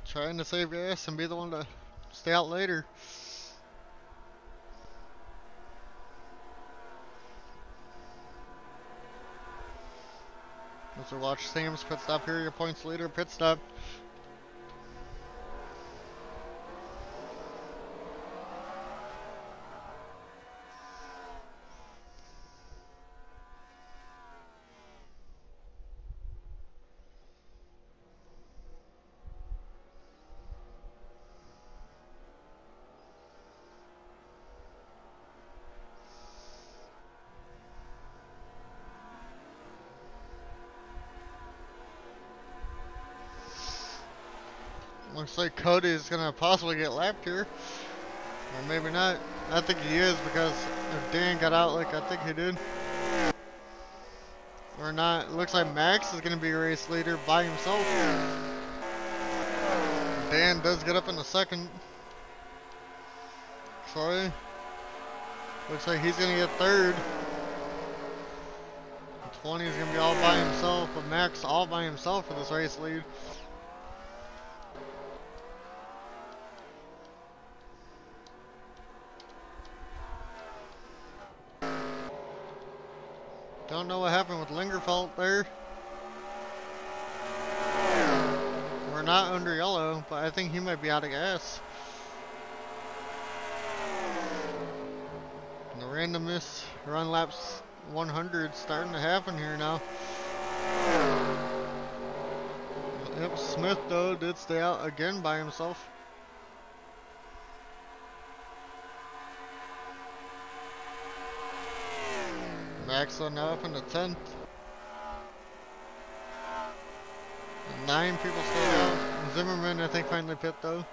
trying to save gas and be the one to stay out later. As we watch Sam's pit stop here, your points leader pit stop. Looks like Cody's gonna possibly get lapped here. Or maybe not. I think he is, because if Dan got out like I think he did. Or not. Looks like Max is gonna be race leader by himself. Dan does get up in the second. Troy. Looks like he's gonna get third. 20 is gonna be all by himself, but Max all by himself for this race lead. Don't know what happened with Lingerfeld there. We're not under yellow, but I think he might be out of gas. And the randomness run laps 100 starting to happen here now. Yep, Smith though did stay out again by himself. Max on up in the 10th. 9 people stayed out. Zimmerman I think finally pit though.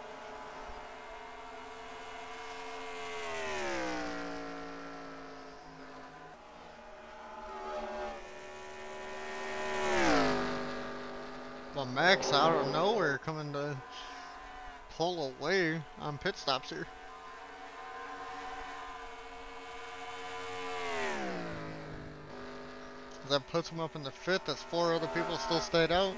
But Max out of nowhere coming to pull away on pit stops here. That puts him up in the 5th as 4 other people still stayed out.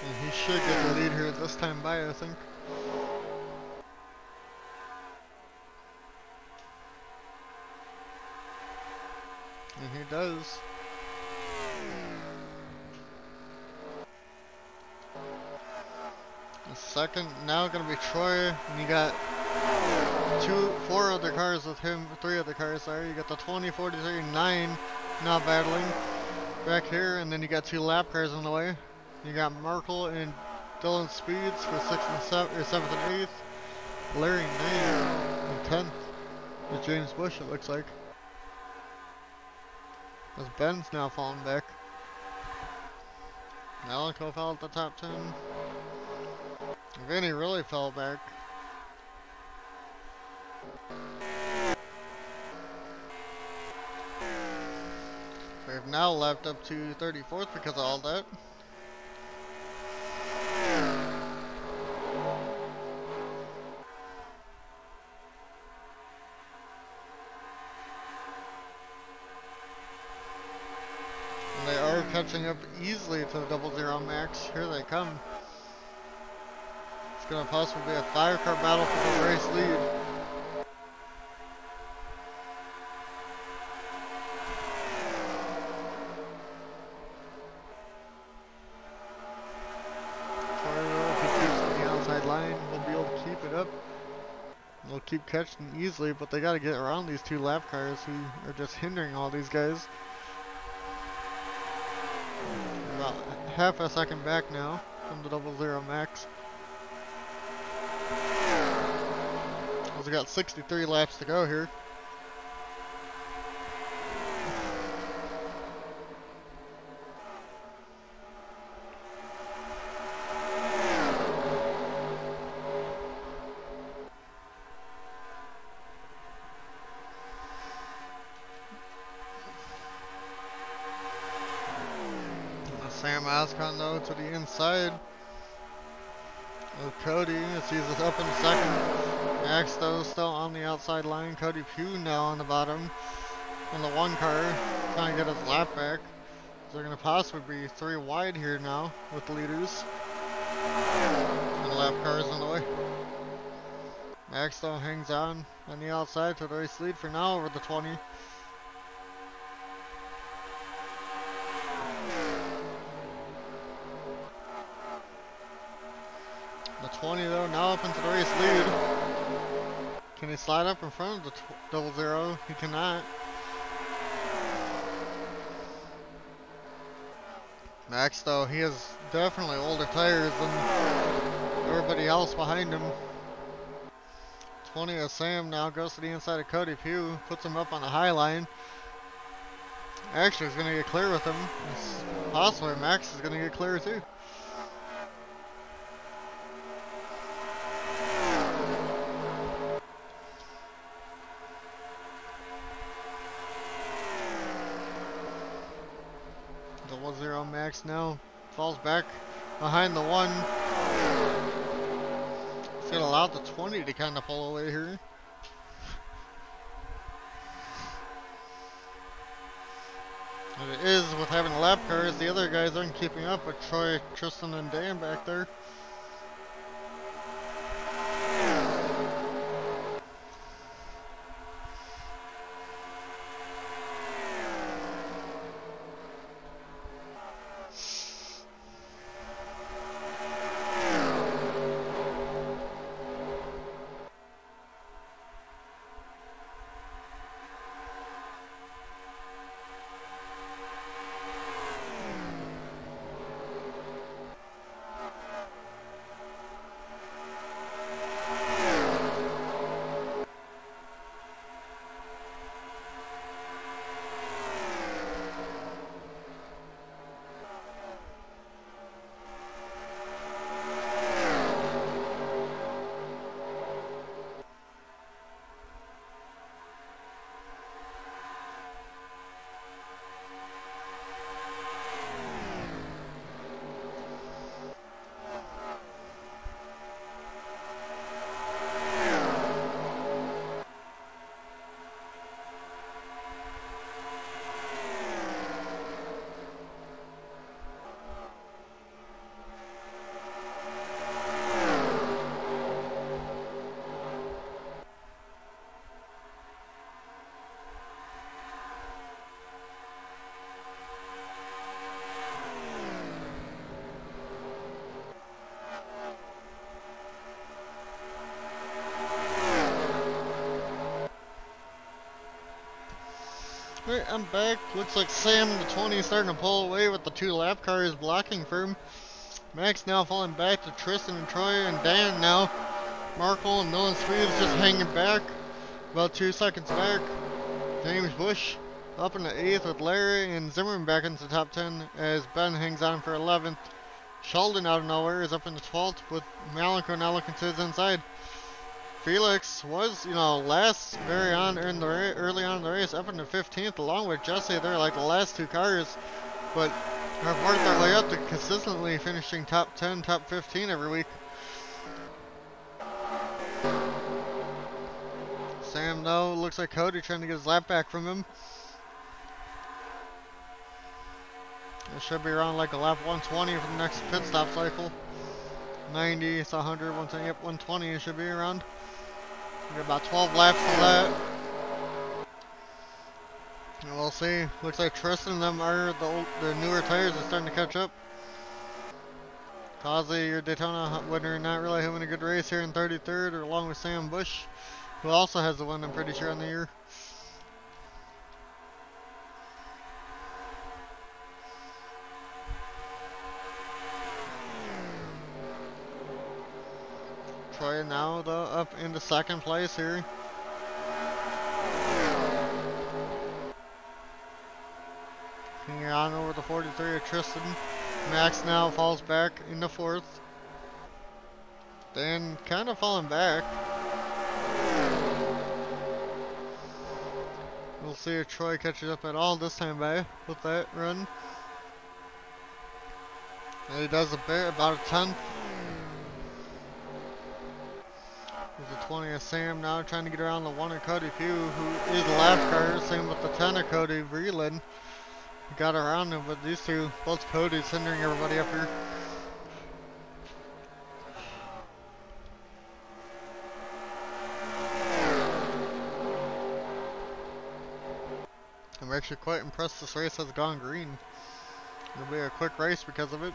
And he should get the lead here this time by, I think. And he does. The second now gonna be Troy, and you got 4 other cars with him, 3 other cars there. You got the 20, 43, 9 now battling back here, and then you got 2 lap cars on the way. You got Merkel and Dylan Speeds for 6th and 7th and 8th. Larry 9th and 10th with James Bush, it looks like. As Ben's now falling back. Alico fell at the top 10. Vinny really fell back. We've now left up to 34th because of all that. And they are catching up easily to the 003 Max. Here they come. It's going to possibly be a 5-car battle for the race lead. If he keeps on the outside line, we'll be keep catching easily, but they gotta get around these two lap cars who are just hindering all these guys. About half a second back now from the 00 Max. We got 63 laps to go here. Sam Ascon though to the inside of Cody as he's up in second. Max though still on the outside line. Cody Pugh now on the bottom in the one car trying to get his lap back. They're going to possibly be 3 wide here now with the leaders. And lap cars on the way. Max though hangs on the outside to the race lead for now over the 20. The 20 though now up into the race lead. Can he slide up in front of the 00? He cannot. Max though, he has definitely older tires than everybody else behind him. 20 of Sam now goes to the inside of Cody Pugh, puts him up on the high line. Actually, he's going to get clear with him. Possibly Max is going to get clear too. The 00 Max now falls back behind the 1. He's going to allow the 20 to kind of pull away here. And it is with having lap cars, the other guys aren't keeping up with Troy, Tristan, and Dan back there. Alright, I'm back. Looks like Sam the 20 is starting to pull away with the 2 lap cars blocking for him. Max now falling back to Tristan and Troy and Dan now. Markle and Nolan Swedes just hanging back. About 2 seconds back. James Bush up in the 8th with Larry and Zimmerman back into the top 10 as Ben hangs on for 11th. Sheldon out of nowhere is up in the 12th with Malico now looking to his inside. Felix was, last early on in the race, up in the 15th, along with Jesse. They're like the last 2 cars, but have worked their way up to consistently finishing top 10, top 15 every week. Sam, though, looks like Cody trying to get his lap back from him. It should be around like a lap 120 for the next pit stop cycle. 90, it's 100, 110, yep, 120 it should be around. We got about 12 laps for that. And we'll see. Looks like Tristan and them are the newer tires are starting to catch up. Kazi, your Daytona winner, not really having a good race here in 33rd, along with Sam Bush. who also has the win, I'm pretty sure, on the year. Troy now, though, up into second place here. Hanging on over the 43 of Tristan. Max now falls back into fourth. Dan kind of falling back. We'll see if Troy catches up at all this time by with that run. And he does a bit, about a tenth. There's a 20 of Sam now trying to get around the 1 of Cody Pugh, who is the lap car. Same with the 10 of Cody Vreeland. Got around him, but these two, both Cody's hindering everybody up here. I'm actually quite impressed this race has gone green. It'll be a quick race because of it.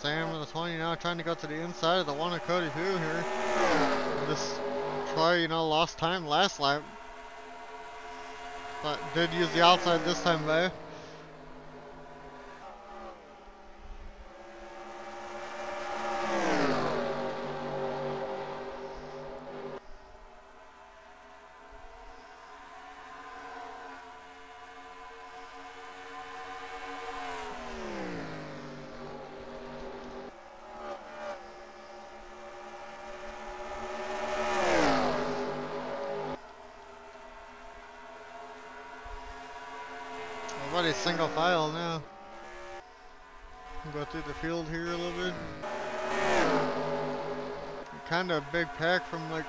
Sam with the 20 now trying to go to the inside of the 1 of Cody Pugh here. This Troy, you know, lost time last lap, but did use the outside this time, though. Everybody's single file now. We'll go through the field here a little bit. Kind of a big pack from like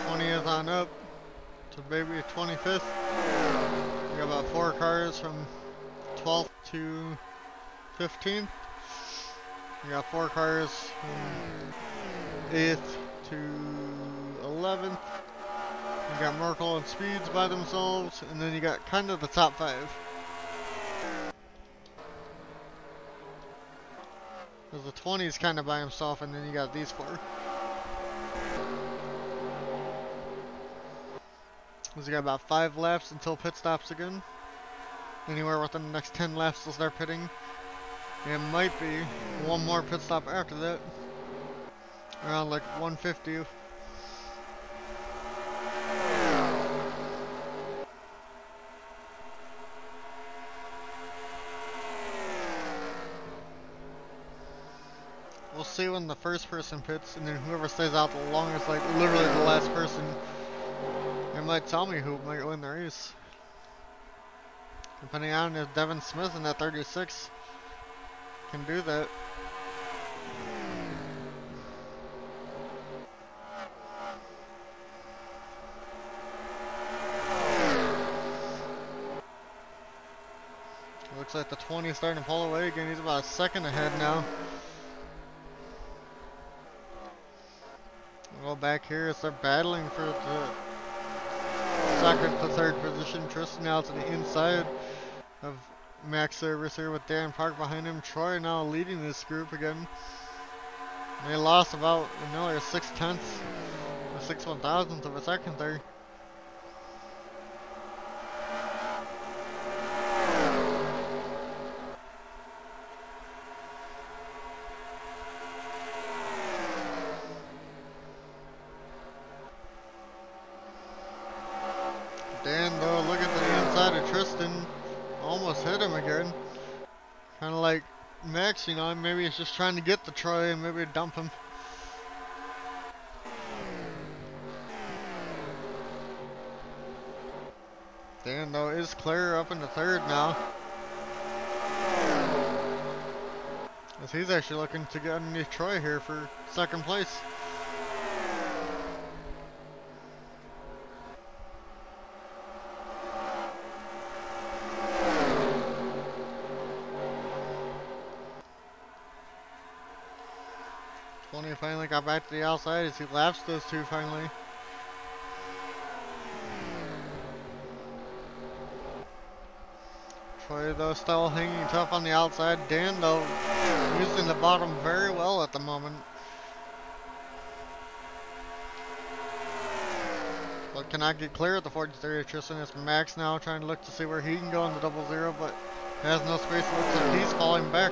20th on up to maybe 25th. We got about 4 cars from 12th to 15th. We got 4 cars from 8th to 11th. You got Merkel and Speeds by themselves, and then you got kind of the top 5. There's the 20s kind of by himself, and then you got these 4. So you got about 5 laps until pit stops again. Anywhere within the next 10 laps they'll start pitting. It might be one more pit stop after that. Around like 150. We'll see when the first person pits, and then whoever stays out the longest, like literally the last person, it might tell me who might win the race. Depending on if Devin Smith in that 36 can do that. Looks like the 20 is starting to pull away again. He's about a second ahead now. We'll go back here as they're battling for the second to third position. Tristan out to the inside of Max Service here with Dan Park behind him. Troy now leading this group again. They lost about another 6/10 or 6/1000th of a second there. Dan, though, look at the inside of Tristan. Almost hit him again. Kind of like Max, you know, maybe he's just trying to get the Troy and maybe dump him. Dan, though, is clear up in the third now. As he's actually looking to get underneath Troy here for second place. Finally got back to the outside as he laps those two finally. Troy though still hanging tough on the outside. Dan though using the bottom very well at the moment. But cannot get clear at the 43. Tristan is Max now trying to look to see where he can go in the 00, but has no space. Looks like he's falling back.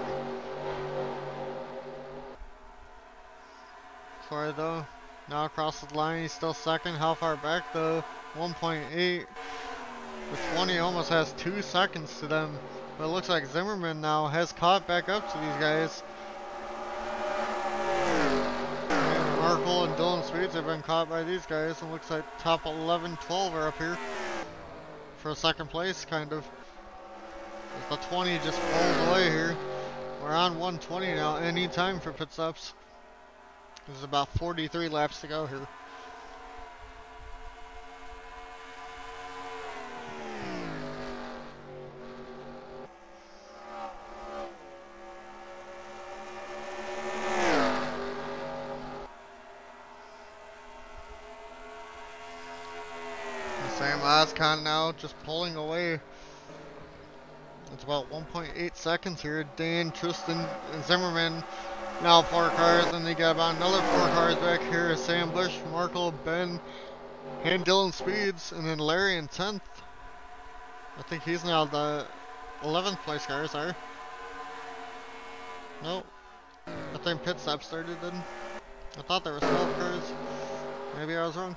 Troy though now across the line. He's still second. How far back though? 1.8. The 20 almost has 2 seconds to them. But it looks like Zimmerman now has caught back up to these guys. And Markle and Dylan Sweets have been caught by these guys. And looks like top 11, 12 are up here for second place, kind of. As the 20 just pulled away here. We're on 120 now. Any time for pit stops. There's about 43 laps to go here. Sam Oscon now just pulling away. It's about 1.8 seconds here. Dan, Tristan, and Zimmerman now 4 cars, and they got about another 4 cars back here. Sam Bush, Markle, Ben, and Dylan Speeds, and then Larry in 10th. I think he's now the 11th place cars are. Nope. I think pit stop started then. I thought there were 12 cars. Maybe I was wrong.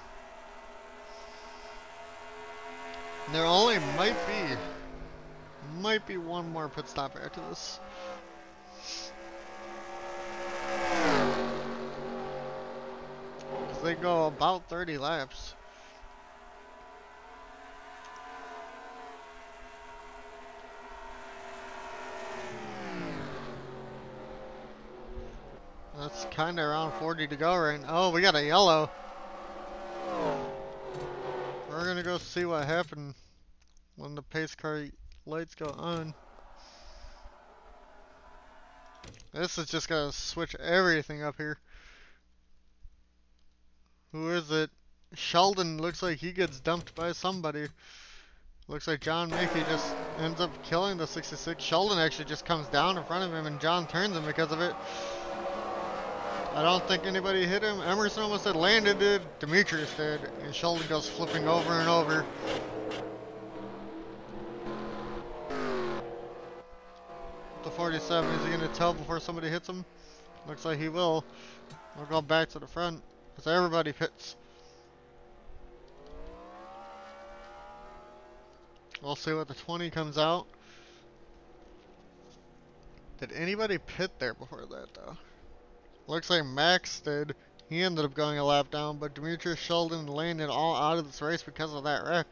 There only might be one more pit stop after this. Cause they go about 30 laps. That's kinda around 40 to go right now. Oh, we got a yellow. We're gonna go see what happened when the pace car lights go on. This is just gonna switch everything up here. Who is it? Sheldon looks like he gets dumped by somebody. Looks like John Mackey just ends up killing the 66. Sheldon actually just comes down in front of him and John turns him because of it. I don't think anybody hit him. Emerson almost had landed it. Demetrius did. And Sheldon goes flipping over and over. The 47, is he going to tell before somebody hits him? Looks like he will. We'll go back to the front. Because everybody pits. We'll see what the 20 comes out. Did anybody pit there before that though? Looks like Max did. He ended up going a lap down, but Demetrius, Sheldon, and Landon all out of this race because of that wreck.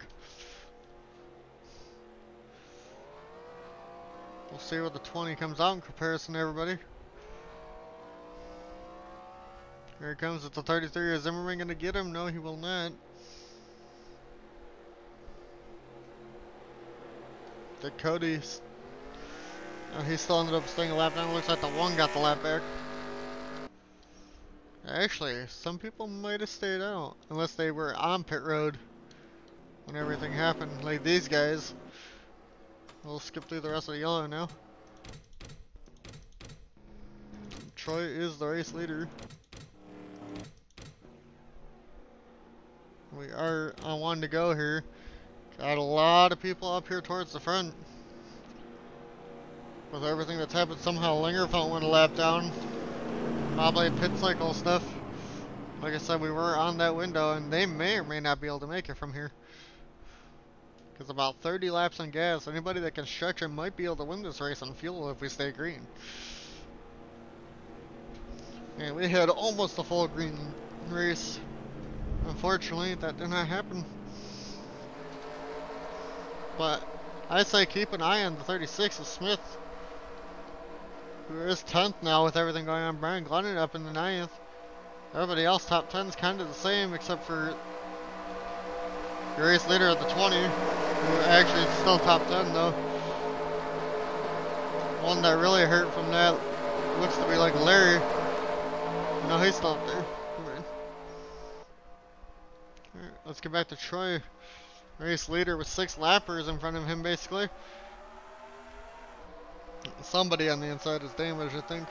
We'll see what the 20 comes out in comparison to everybody. Here it comes with the 33. Is Zimmerman going to get him? No, he will not. Did Cody... he still ended up staying a lap down. Looks like the 1 got the lap back. Actually, some people might have stayed out, unless they were on pit road when everything happened, like these guys. We'll skip through the rest of the yellow now. Troy is the race leader. We are on 1 to go here. Got a lot of people up here towards the front. With everything that's happened, somehow Lingerfeld went a lap down. Probably pit cycle stuff. Like I said, we were on that window and they may or may not be able to make it from here. Because about 30 laps on gas. Anybody that can stretch it might be able to win this race on fuel if we stay green. And we had almost a full green race. Unfortunately, that did not happen. But I say keep an eye on the 36 of Smith, who is 10th now with everything going on. Brian Glennon up in the 9th. Everybody else top 10 is kind of the same except for the race leader at the 20, who actually is still top 10 though. One that really hurt from that looks to be like Larry. No, he's still up there. Alright, let's get back to Troy. Race leader with 6 lappers in front of him basically. Somebody on the inside is damaged, I think.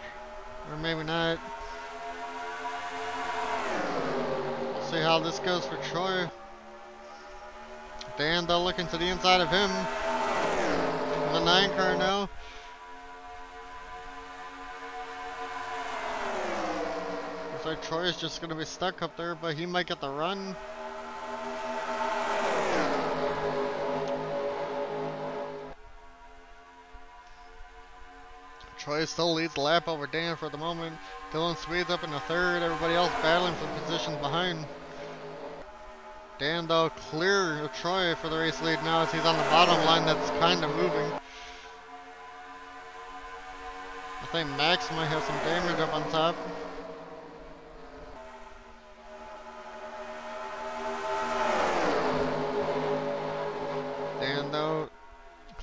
Or maybe not. We'll see how this goes for Troy. Dan, though, looking to the inside of him. The 9 car now. Looks like Troy is just going to be stuck up there, but he might get the run. Troy still leads the lap over Dan for the moment. Dylan speeds up in the 3rd. Everybody else battling for positions behind. Dan, though, clear of Troy for the race lead now as he's on the bottom line that's kind of moving. I think Max might have some damage up on top. Dan, though,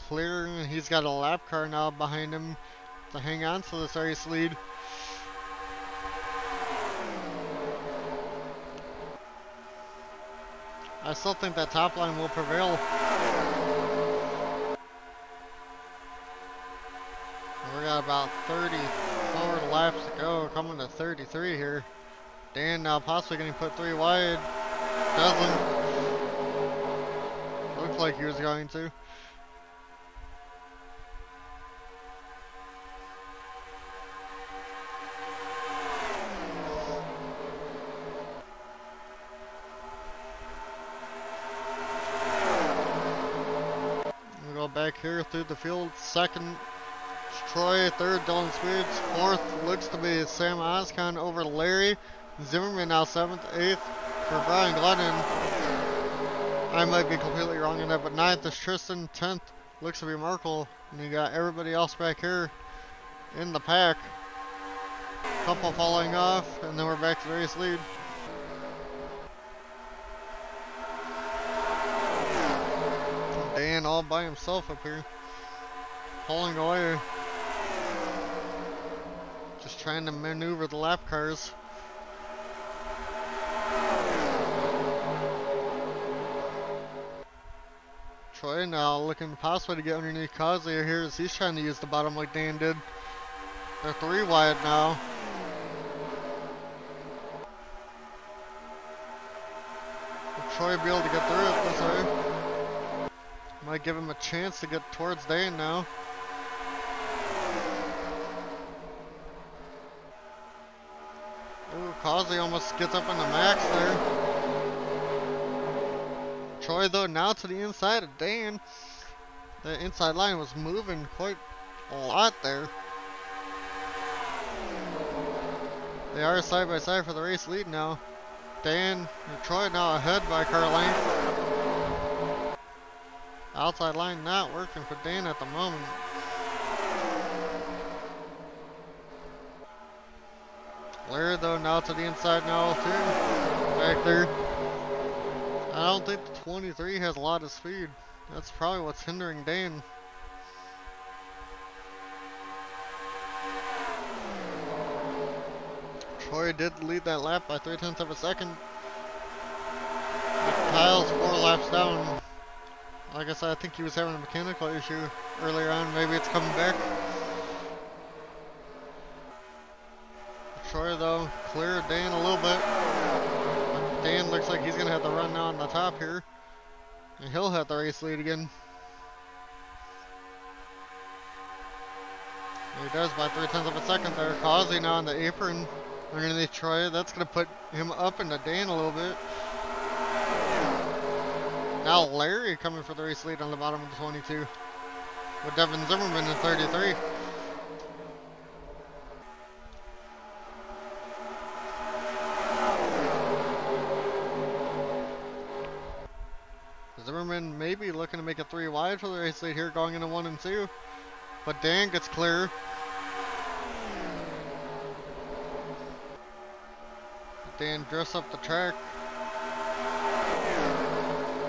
clear. He's got a lap car now behind him to hang on to this race lead. I still think that top line will prevail. We got about 34 laps to go, coming to 33 here. Dan now possibly getting put 3 wide. Doesn't. Looks like he was going to. Back here through the field, 2nd Troy, 3rd Dylan Swedes, 4th looks to be Sam Oscon over Larry Zimmerman now 7th, 8th for Brian Glennon. I might be completely wrong in that, but 9th is Tristan, 10th looks to be Merkel, and you got everybody else back here in the pack. Couple falling off, and then we're back to the race lead. Dan all by himself up here, pulling away, just trying to maneuver the lap cars. Troy now looking possibly to get underneath Causey here as he's trying to use the bottom like Dan did. They're 3 wide now. Will Troy be able to get through it this way? Might give him a chance to get towards Dan now. Ooh, Causey almost gets up into Max there. Troy, though, now to the inside of Dan. The inside line was moving quite a lot there. They are side by side for the race lead now. Dan and Troy now ahead by car length. Outside line not working for Dan at the moment. Larry, though, now to the inside now too. Back there. I don't think the 23 has a lot of speed. That's probably what's hindering Dan. Troy did lead that lap by 0.3 of a second. Kyle's 4 laps down. Like I said, I think he was having a mechanical issue earlier on. Maybe it's coming back. Troy, though, cleared Dan a little bit. Dan looks like he's going to have to run now on the top here. And he'll have the race lead again. He does by 0.3 of a second there. Causey now on the apron underneath Troy. That's going to put him up into Dan a little bit. Now Larry coming for the race lead on the bottom of the 22 with Devin Zimmerman in 33. Zimmerman maybe looking to make a 3 wide for the race lead here going into 1 and 2. But Dan gets clear. Dan drifts up the track.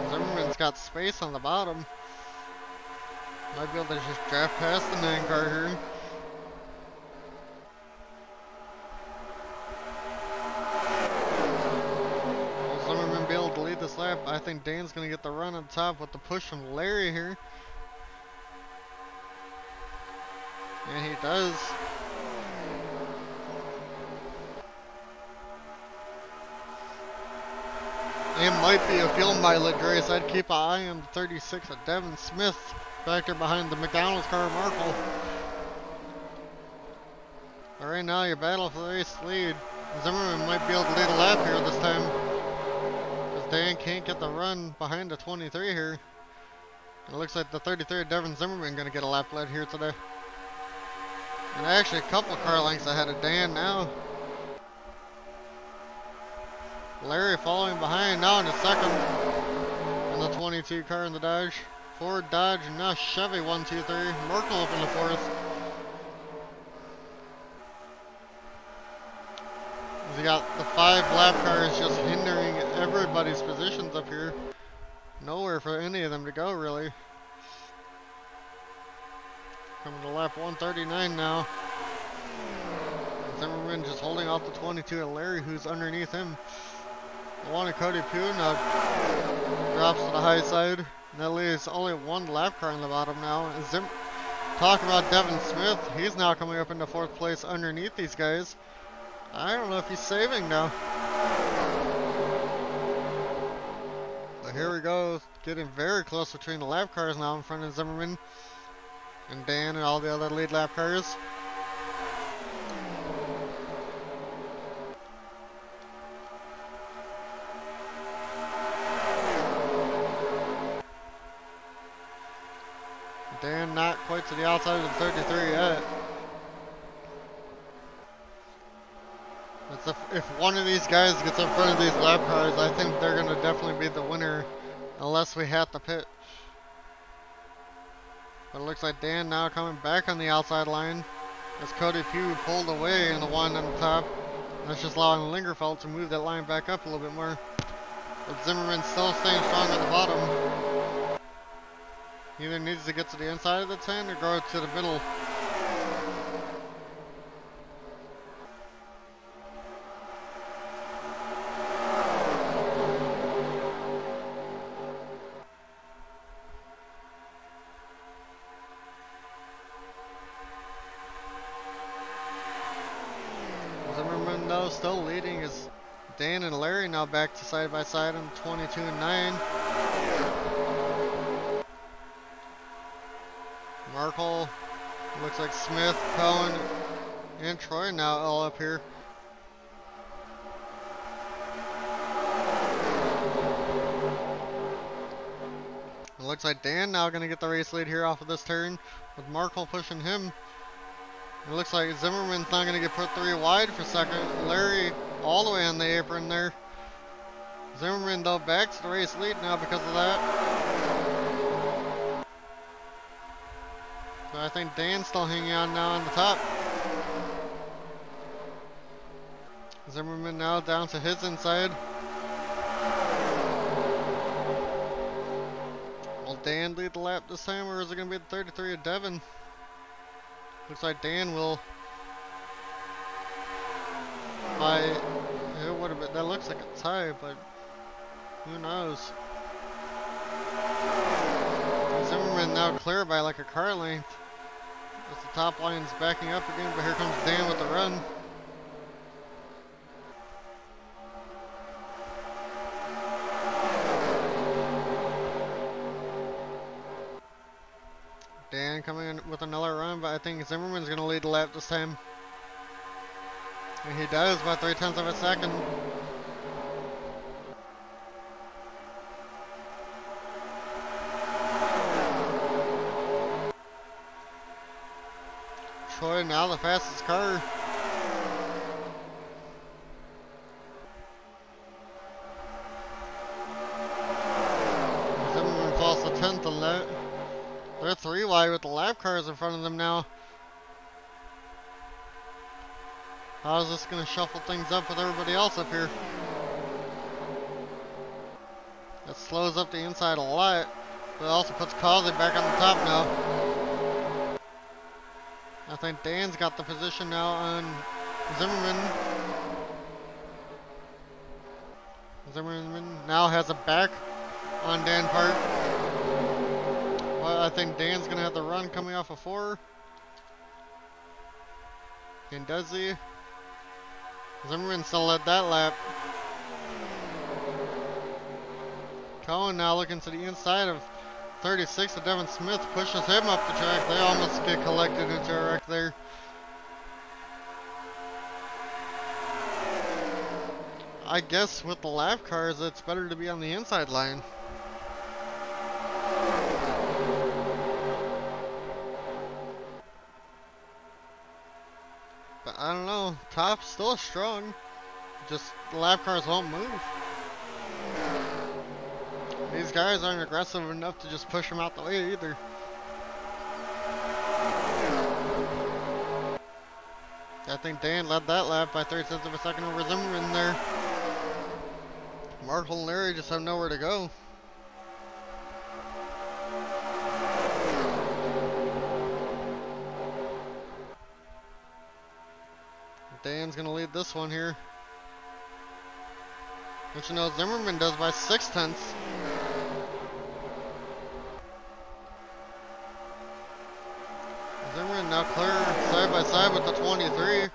Zimmerman's got space on the bottom. Might be able to just draft past the 9 car here. Will Zimmerman be able to lead this lap? I think Dan's going to get the run on top with the push from Larry here. And he does. It might be a fuel mileage race. I'd keep an eye on the 36 of Devin Smith back there behind the McDonald's car of Markle. But right now, your battle for the race lead. Zimmerman might be able to lead a lap here this time, because Dan can't get the run behind the 23 here. It looks like the 33 of Devin Zimmerman going to get a lap lead here today. And actually a couple car lengths ahead of Dan now. Larry following behind now in the second. In the 22 car in the Dodge. Ford, Dodge, and now Chevy 1, 2, 3. Merkel up in the fourth. You got the 5 lap cars just hindering everybody's positions up here. Nowhere for any of them to go, really. Coming to lap 139 now. Zimmerman just holding off the 22 of Larry, who's underneath him. The one of Cody Pugh now drops to the high side. And that leaves only 1 lap car on the bottom now. Talking about Devin Smith, he's now coming up into 4th place underneath these guys. I don't know if he's saving now. But here we go, getting very close between the lap cars now in front of Zimmerman and Dan and all the other lead lap cars. Dan not quite to the outside of the 33 yet. If one of these guys gets in front of these lap cars, I think they're going to definitely be the winner, unless we have to pit. But it looks like Dan now coming back on the outside line, as Cody Pugh pulled away in the one on the top. That's just allowing Lingerfeld to move that line back up a little bit more. But Zimmerman still staying strong at the bottom. He either needs to get to the inside of the 10 or go to the middle. Zimmerman though still leading is Dan and Larry now back to side by side on 22 and 9. Markle, looks like Smith, Cohen, and Troy now all up here. It looks like Dan now going to get the race lead here off of this turn, with Markle pushing him. It looks like Zimmerman's not going to get put 3 wide for second. Larry all the way on the apron there. Zimmerman though back to the race lead now because of that. So I think Dan's still hanging on now on the top. Zimmerman now down to his inside. Will Dan lead the lap this time, or is it going to be the 33 of Devin? Looks like Dan will. It would have been, that looks like a tie, but who knows? Zimmerman now clear by like a car length. As the top line's backing up again, but here comes Dan with the run. Dan coming in with another run, but I think Zimmerman's going to lead the lap this time. And he does by 0.3 of a second. Troy now the fastest car. Zimmerman falls to 10th on that. They're 3 wide with the lap cars in front of them now. How is this going to shuffle things up with everybody else up here? That slows up the inside a lot, but it also puts Causey back on the top now. I think Dan's got the position now on Zimmerman. Zimmerman now has a back on Dan Park. But I think Dan's going to have the run coming off of 4. And does he? Zimmerman still led that lap. Cohen now looking to the inside of 36 of Devin Smith, pushes him up the track. They almost get collected into a wreck there. I guess with the lap cars, it's better to be on the inside line. But I don't know, top's still strong. Just the lap cars won't move. These guys aren't aggressive enough to just push them out the way either. I think Dan led that lap by 0.3 of a second over Zimmerman there. Markle and Larry just have nowhere to go. Dan's gonna lead this one here. Which you know Zimmerman does by 0.6. Zimmerman now clear side by side with the 23.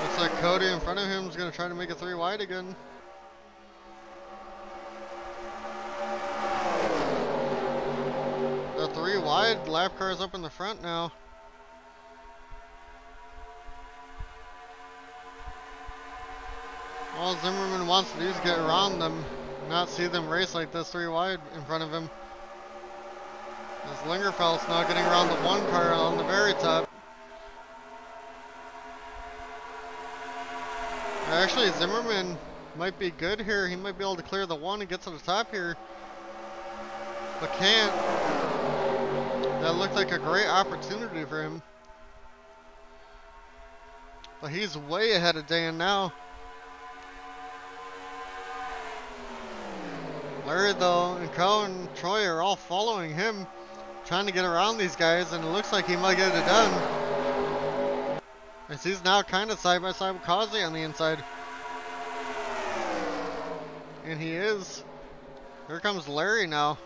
Looks like Cody in front of him is going to try to make it 3 wide again. The 3 wide lap car is up in the front now. All Zimmerman wants to do is get around them, not see them race like this 3 wide in front of him. As Lingerfeld's now getting around the 1 car on the very top. Actually, Zimmerman might be good here. He might be able to clear the 1 and get to the top here. But can't. That looked like a great opportunity for him. But he's way ahead of Dan now. Larry though, and Cohen and Troy are all following him, trying to get around these guys, and it looks like he might get it done. As he's now kind of side by side with Causey on the inside. And he is. Here comes Larry now.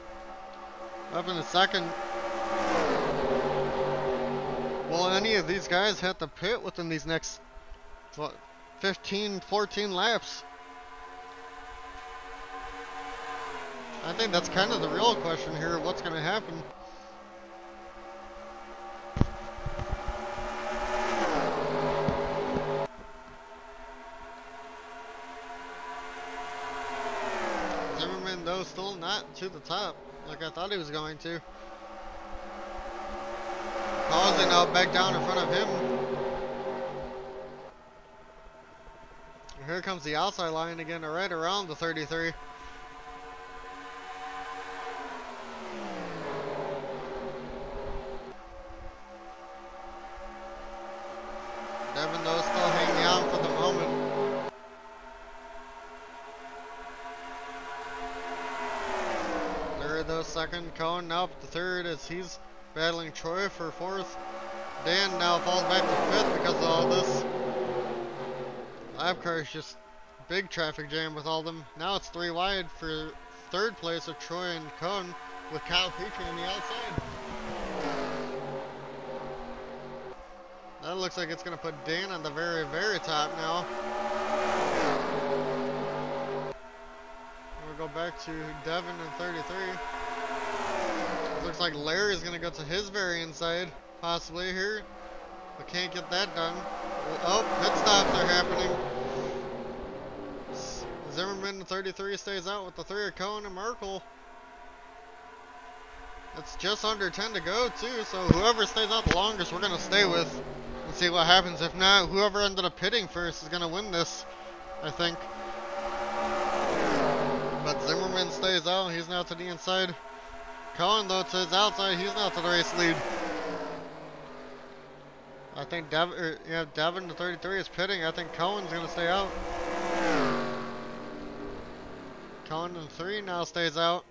Up in a second. Will any of these guys have to pit within these next, what, 15, 14 laps? I think that's kind of the real question here, what's going to happen. Zimmerman, though, still not to the top, like I thought he was going to. Causey now back down in front of him. And here comes the outside line again, right around the 33. Devin though still hanging on for the moment. Third though, second. Cohen now up to third as he's battling Troy for 4th. Dan now falls back to 5th because of all this. Lap car is just big traffic jam with all of them. Now it's 3 wide for 3rd place of Troy and Cohen with Kyle Petrie on the outside. That looks like it's going to put Dan on the very, very top now. We'll go back to Devin in 33. Looks like Larry's going to go to his very inside, possibly here. But can't get that done. Oh, pit stops are happening. Zimmerman in 33 stays out with the 3 of Cohen and Merkel. It's just under 10 to go too, so whoever stays out the longest we're going to stay with. And see what happens. If not, whoever ended up pitting first is going to win this, I think. But Zimmerman stays out. He's now to the inside. Cohen, though, to his outside. He's now to the race lead. I think Devin, the 33, is pitting. I think Cohen's going to stay out. Cohen in 3 now stays out.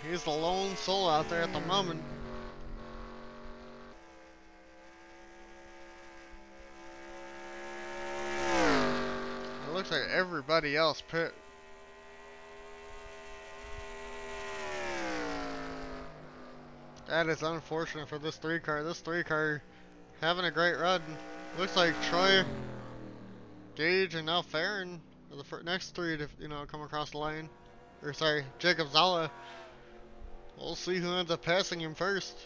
He's the lone soul out there at the moment. It looks like everybody else pit. That is unfortunate for this 3 car. This 3 car having a great run. Looks like Troy, Gage, and now Farron are the next 3 to, you know, come across the line. Or sorry, Jacob Zala. We'll see who ends up passing him first.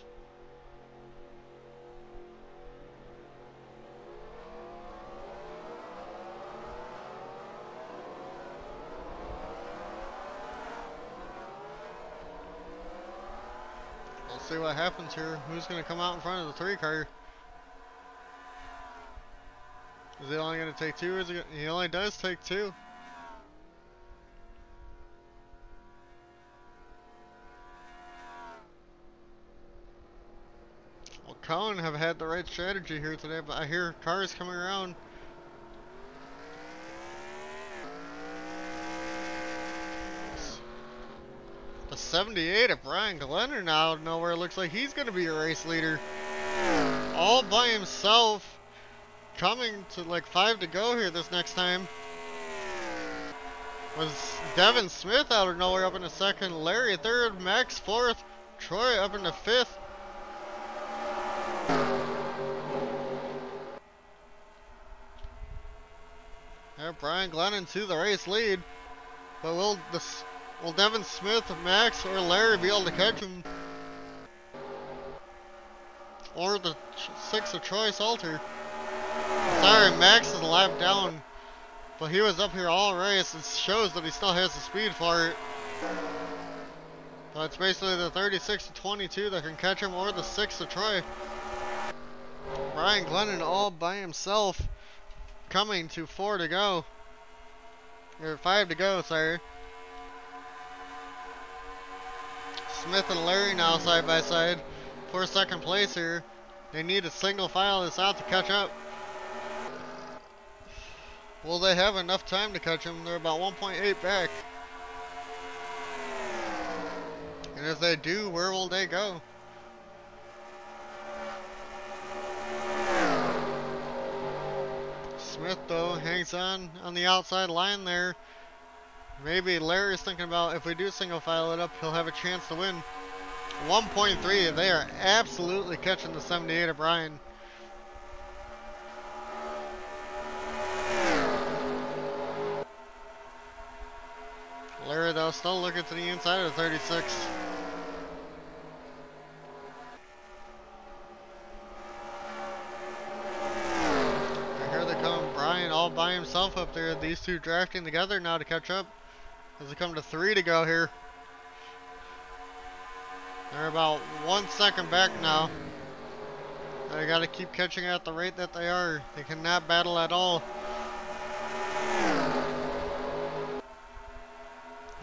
We'll see what happens here. Who's going to come out in front of the 3 car? Is he only going to take 2? He only does take 2. Well, Cohen have had the right strategy here today, but I hear cars coming around. The 78 of Brian Glennon out of nowhere looks like he's going to be a race leader. All by himself. Coming to like 5 to go here this next time. Was Devin Smith out of nowhere up in the 2nd. Larry 3rd. Max 4th. Troy up in the 5th. Brian Glennon to the race lead. But will Devin Smith, Max, or Larry be able to catch him? Or the 6 of Troy Salter? Sorry, Max is a lap down. But he was up here all race. It shows that he still has the speed for it. But it's basically the 36 to 22 that can catch him, or the 6 of Troy. Brian Glennon all by himself. Coming to 4 to go. Or 5 to go, sorry. Smith and Larry now side by side for 2nd place here. They need a single file this out to catch up. Will they have enough time to catch him? They're about 1.8 back. And if they do, where will they go? Smith, though, hangs on the outside line there. Maybe Larry's thinking about if we do single file it up, he'll have a chance to win. 1.3, they are absolutely catching the 78 of Brian. Larry, though, still looking to the inside of the 36. And here they come. Brian all by himself up there. These two drafting together now to catch up. As they come to 3 to go here. They're about 1 second back now. They gotta keep catching at the rate that they are. They cannot battle at all.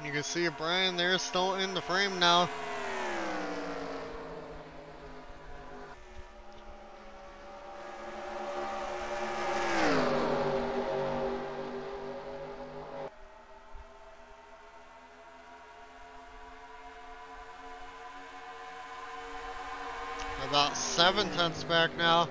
You can see Brian there still in the frame now. About 7/10 back now.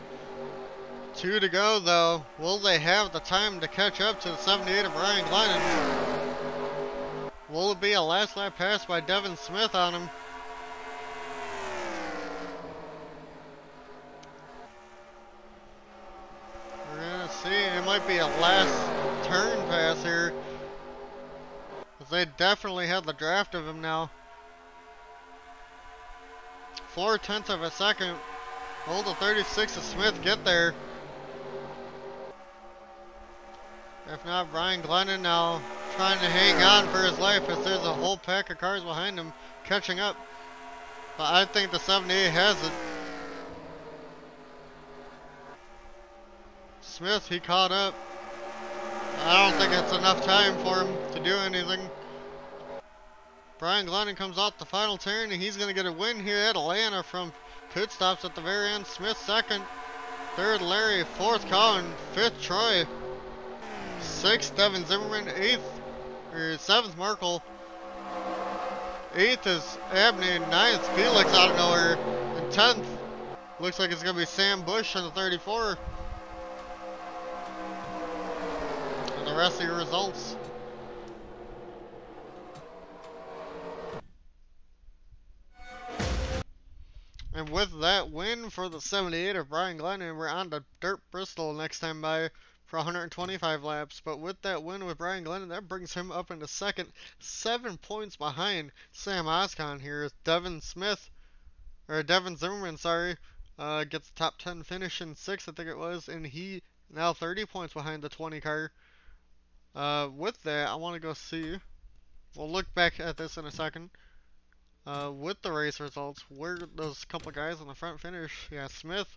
2 to go though. Will they have the time to catch up to the 78 of Brian Glennon? Will it be a last lap pass by Devin Smith on him? We're gonna see. It might be a last turn pass here. Because they definitely have the draft of him now. 4/10 of a second. Will the 36 of Smith get there? If not, Brian Glennon now trying to hang on for his life as there's a whole pack of cars behind him catching up. But I think the 78 has it. Smith, he caught up. I don't think it's enough time for him to do anything. Brian Glennon comes off the final turn and he's going to get a win here at Atlanta from pit stops at the very end. Smith 2nd, 3rd Larry, 4th Colin, 5th Troy, 6th Devin Zimmerman, 8th or 7th Merkel, 8th is Abney, 9th Felix out of nowhere, and 10th looks like it's going to be Sam Bush in the 34. And the rest of your results. And with that win for the 78 of Brian Glennon, we're on to Dirt Bristol next time by for 125 laps. But with that win with Brian Glennon, that brings him up into second, 7 points behind Sam Oscon here. As Devin Zimmerman, gets the top 10 finish in 6th, I think it was, and he now 30 points behind the 20 car. With that, I want to go see. We'll look back at this in a second. With the race results, where those couple guys on the front finish? Yeah, Smith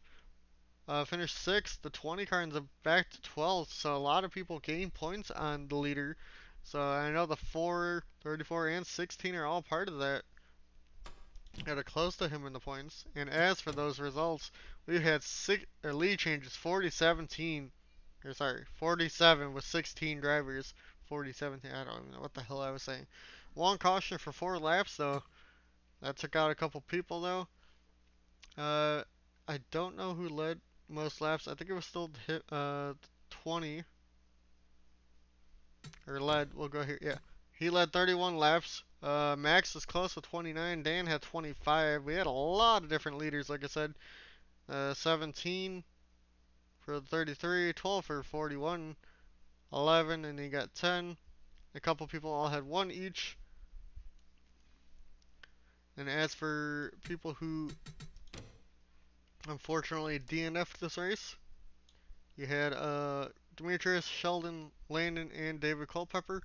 finished 6th. The 20 car ends up back to 12th, so a lot of people gain points on the leader. So I know the 4, 34, and 16 are all part of that. Got it close to him in the points. And as for those results, we had lead changes 47 with 16 drivers. 47, I don't even know what the hell I was saying. Long caution for 4 laps though. That took out a couple people though. I don't know who led most laps. I think it was still 20. Or led, we'll go here, yeah. He led 31 laps. Max is close with 29. Dan had 25. We had a lot of different leaders, like I said. 17 for 33, 12 for 41, 11, and he got 10. A couple people all had 1 each. And as for people who unfortunately DNF'd this race, you had Demetrius, Sheldon, Landon, and David Culpepper.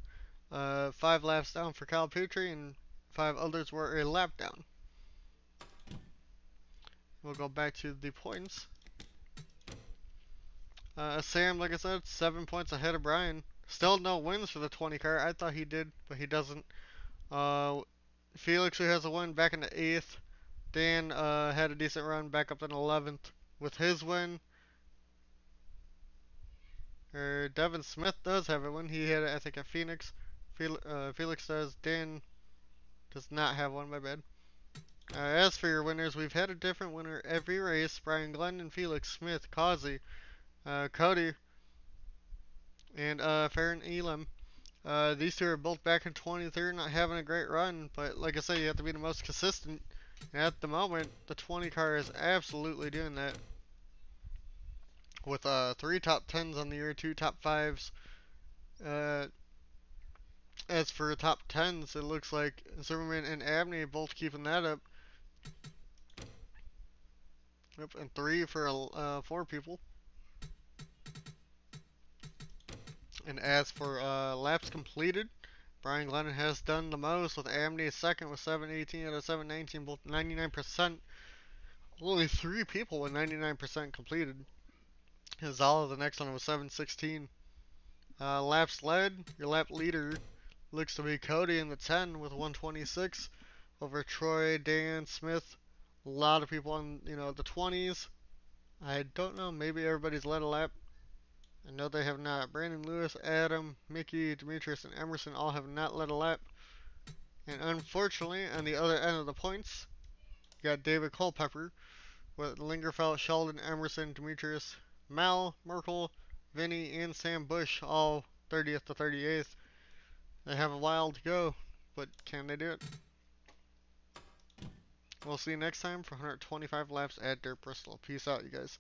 5 laps down for Kyle Petrie, and 5 others were a lap down. We'll go back to the points. Sam, like I said, 7 points ahead of Brian. Still no wins for the 20 car. I thought he did, but he doesn't. Felix, who has a win, back in the 8th. Dan had a decent run, back up in 11th with his win. Devin Smith does have a win. He had, I think, a Phoenix. Felix does. Dan does not have one, my bad. As for your winners, we've had a different winner every race. Brian Glennon, Felix Smith, Causey, Cody, and Farron Elam. These 2 are both back in 23rd, not having a great run, but like I said, you have to be the most consistent. And at the moment, the 20 car is absolutely doing that. With 3 top 10s on the year, 2 top 5s. As for top 10s, it looks like Zimmerman and Abney both keeping that up. Yep, and 3 for 4 people. And as for laps completed, Brian Glennon has done the most, with Abney second with 718 out of 719, both 99%. Only 3 people with 99% completed. Zala, the next one, was 716. Laps led, your lap leader looks to be Cody in the 10 with 126 over Troy, Dan, Smith. A lot of people on, the 20s. I don't know, maybe everybody's led a lap. I know they have not. Brandon Lewis, Adam, Mickey, Demetrius, and Emerson all have not led a lap. And unfortunately, on the other end of the points, you got David Culpepper with Lingerfeld, Sheldon, Emerson, Demetrius, Mal, Merkel, Vinny, and Sam Bush, all 30th to 38th. They have a while to go, but can they do it? We'll see you next time for 125 laps at Dirt Bristol. Peace out, you guys.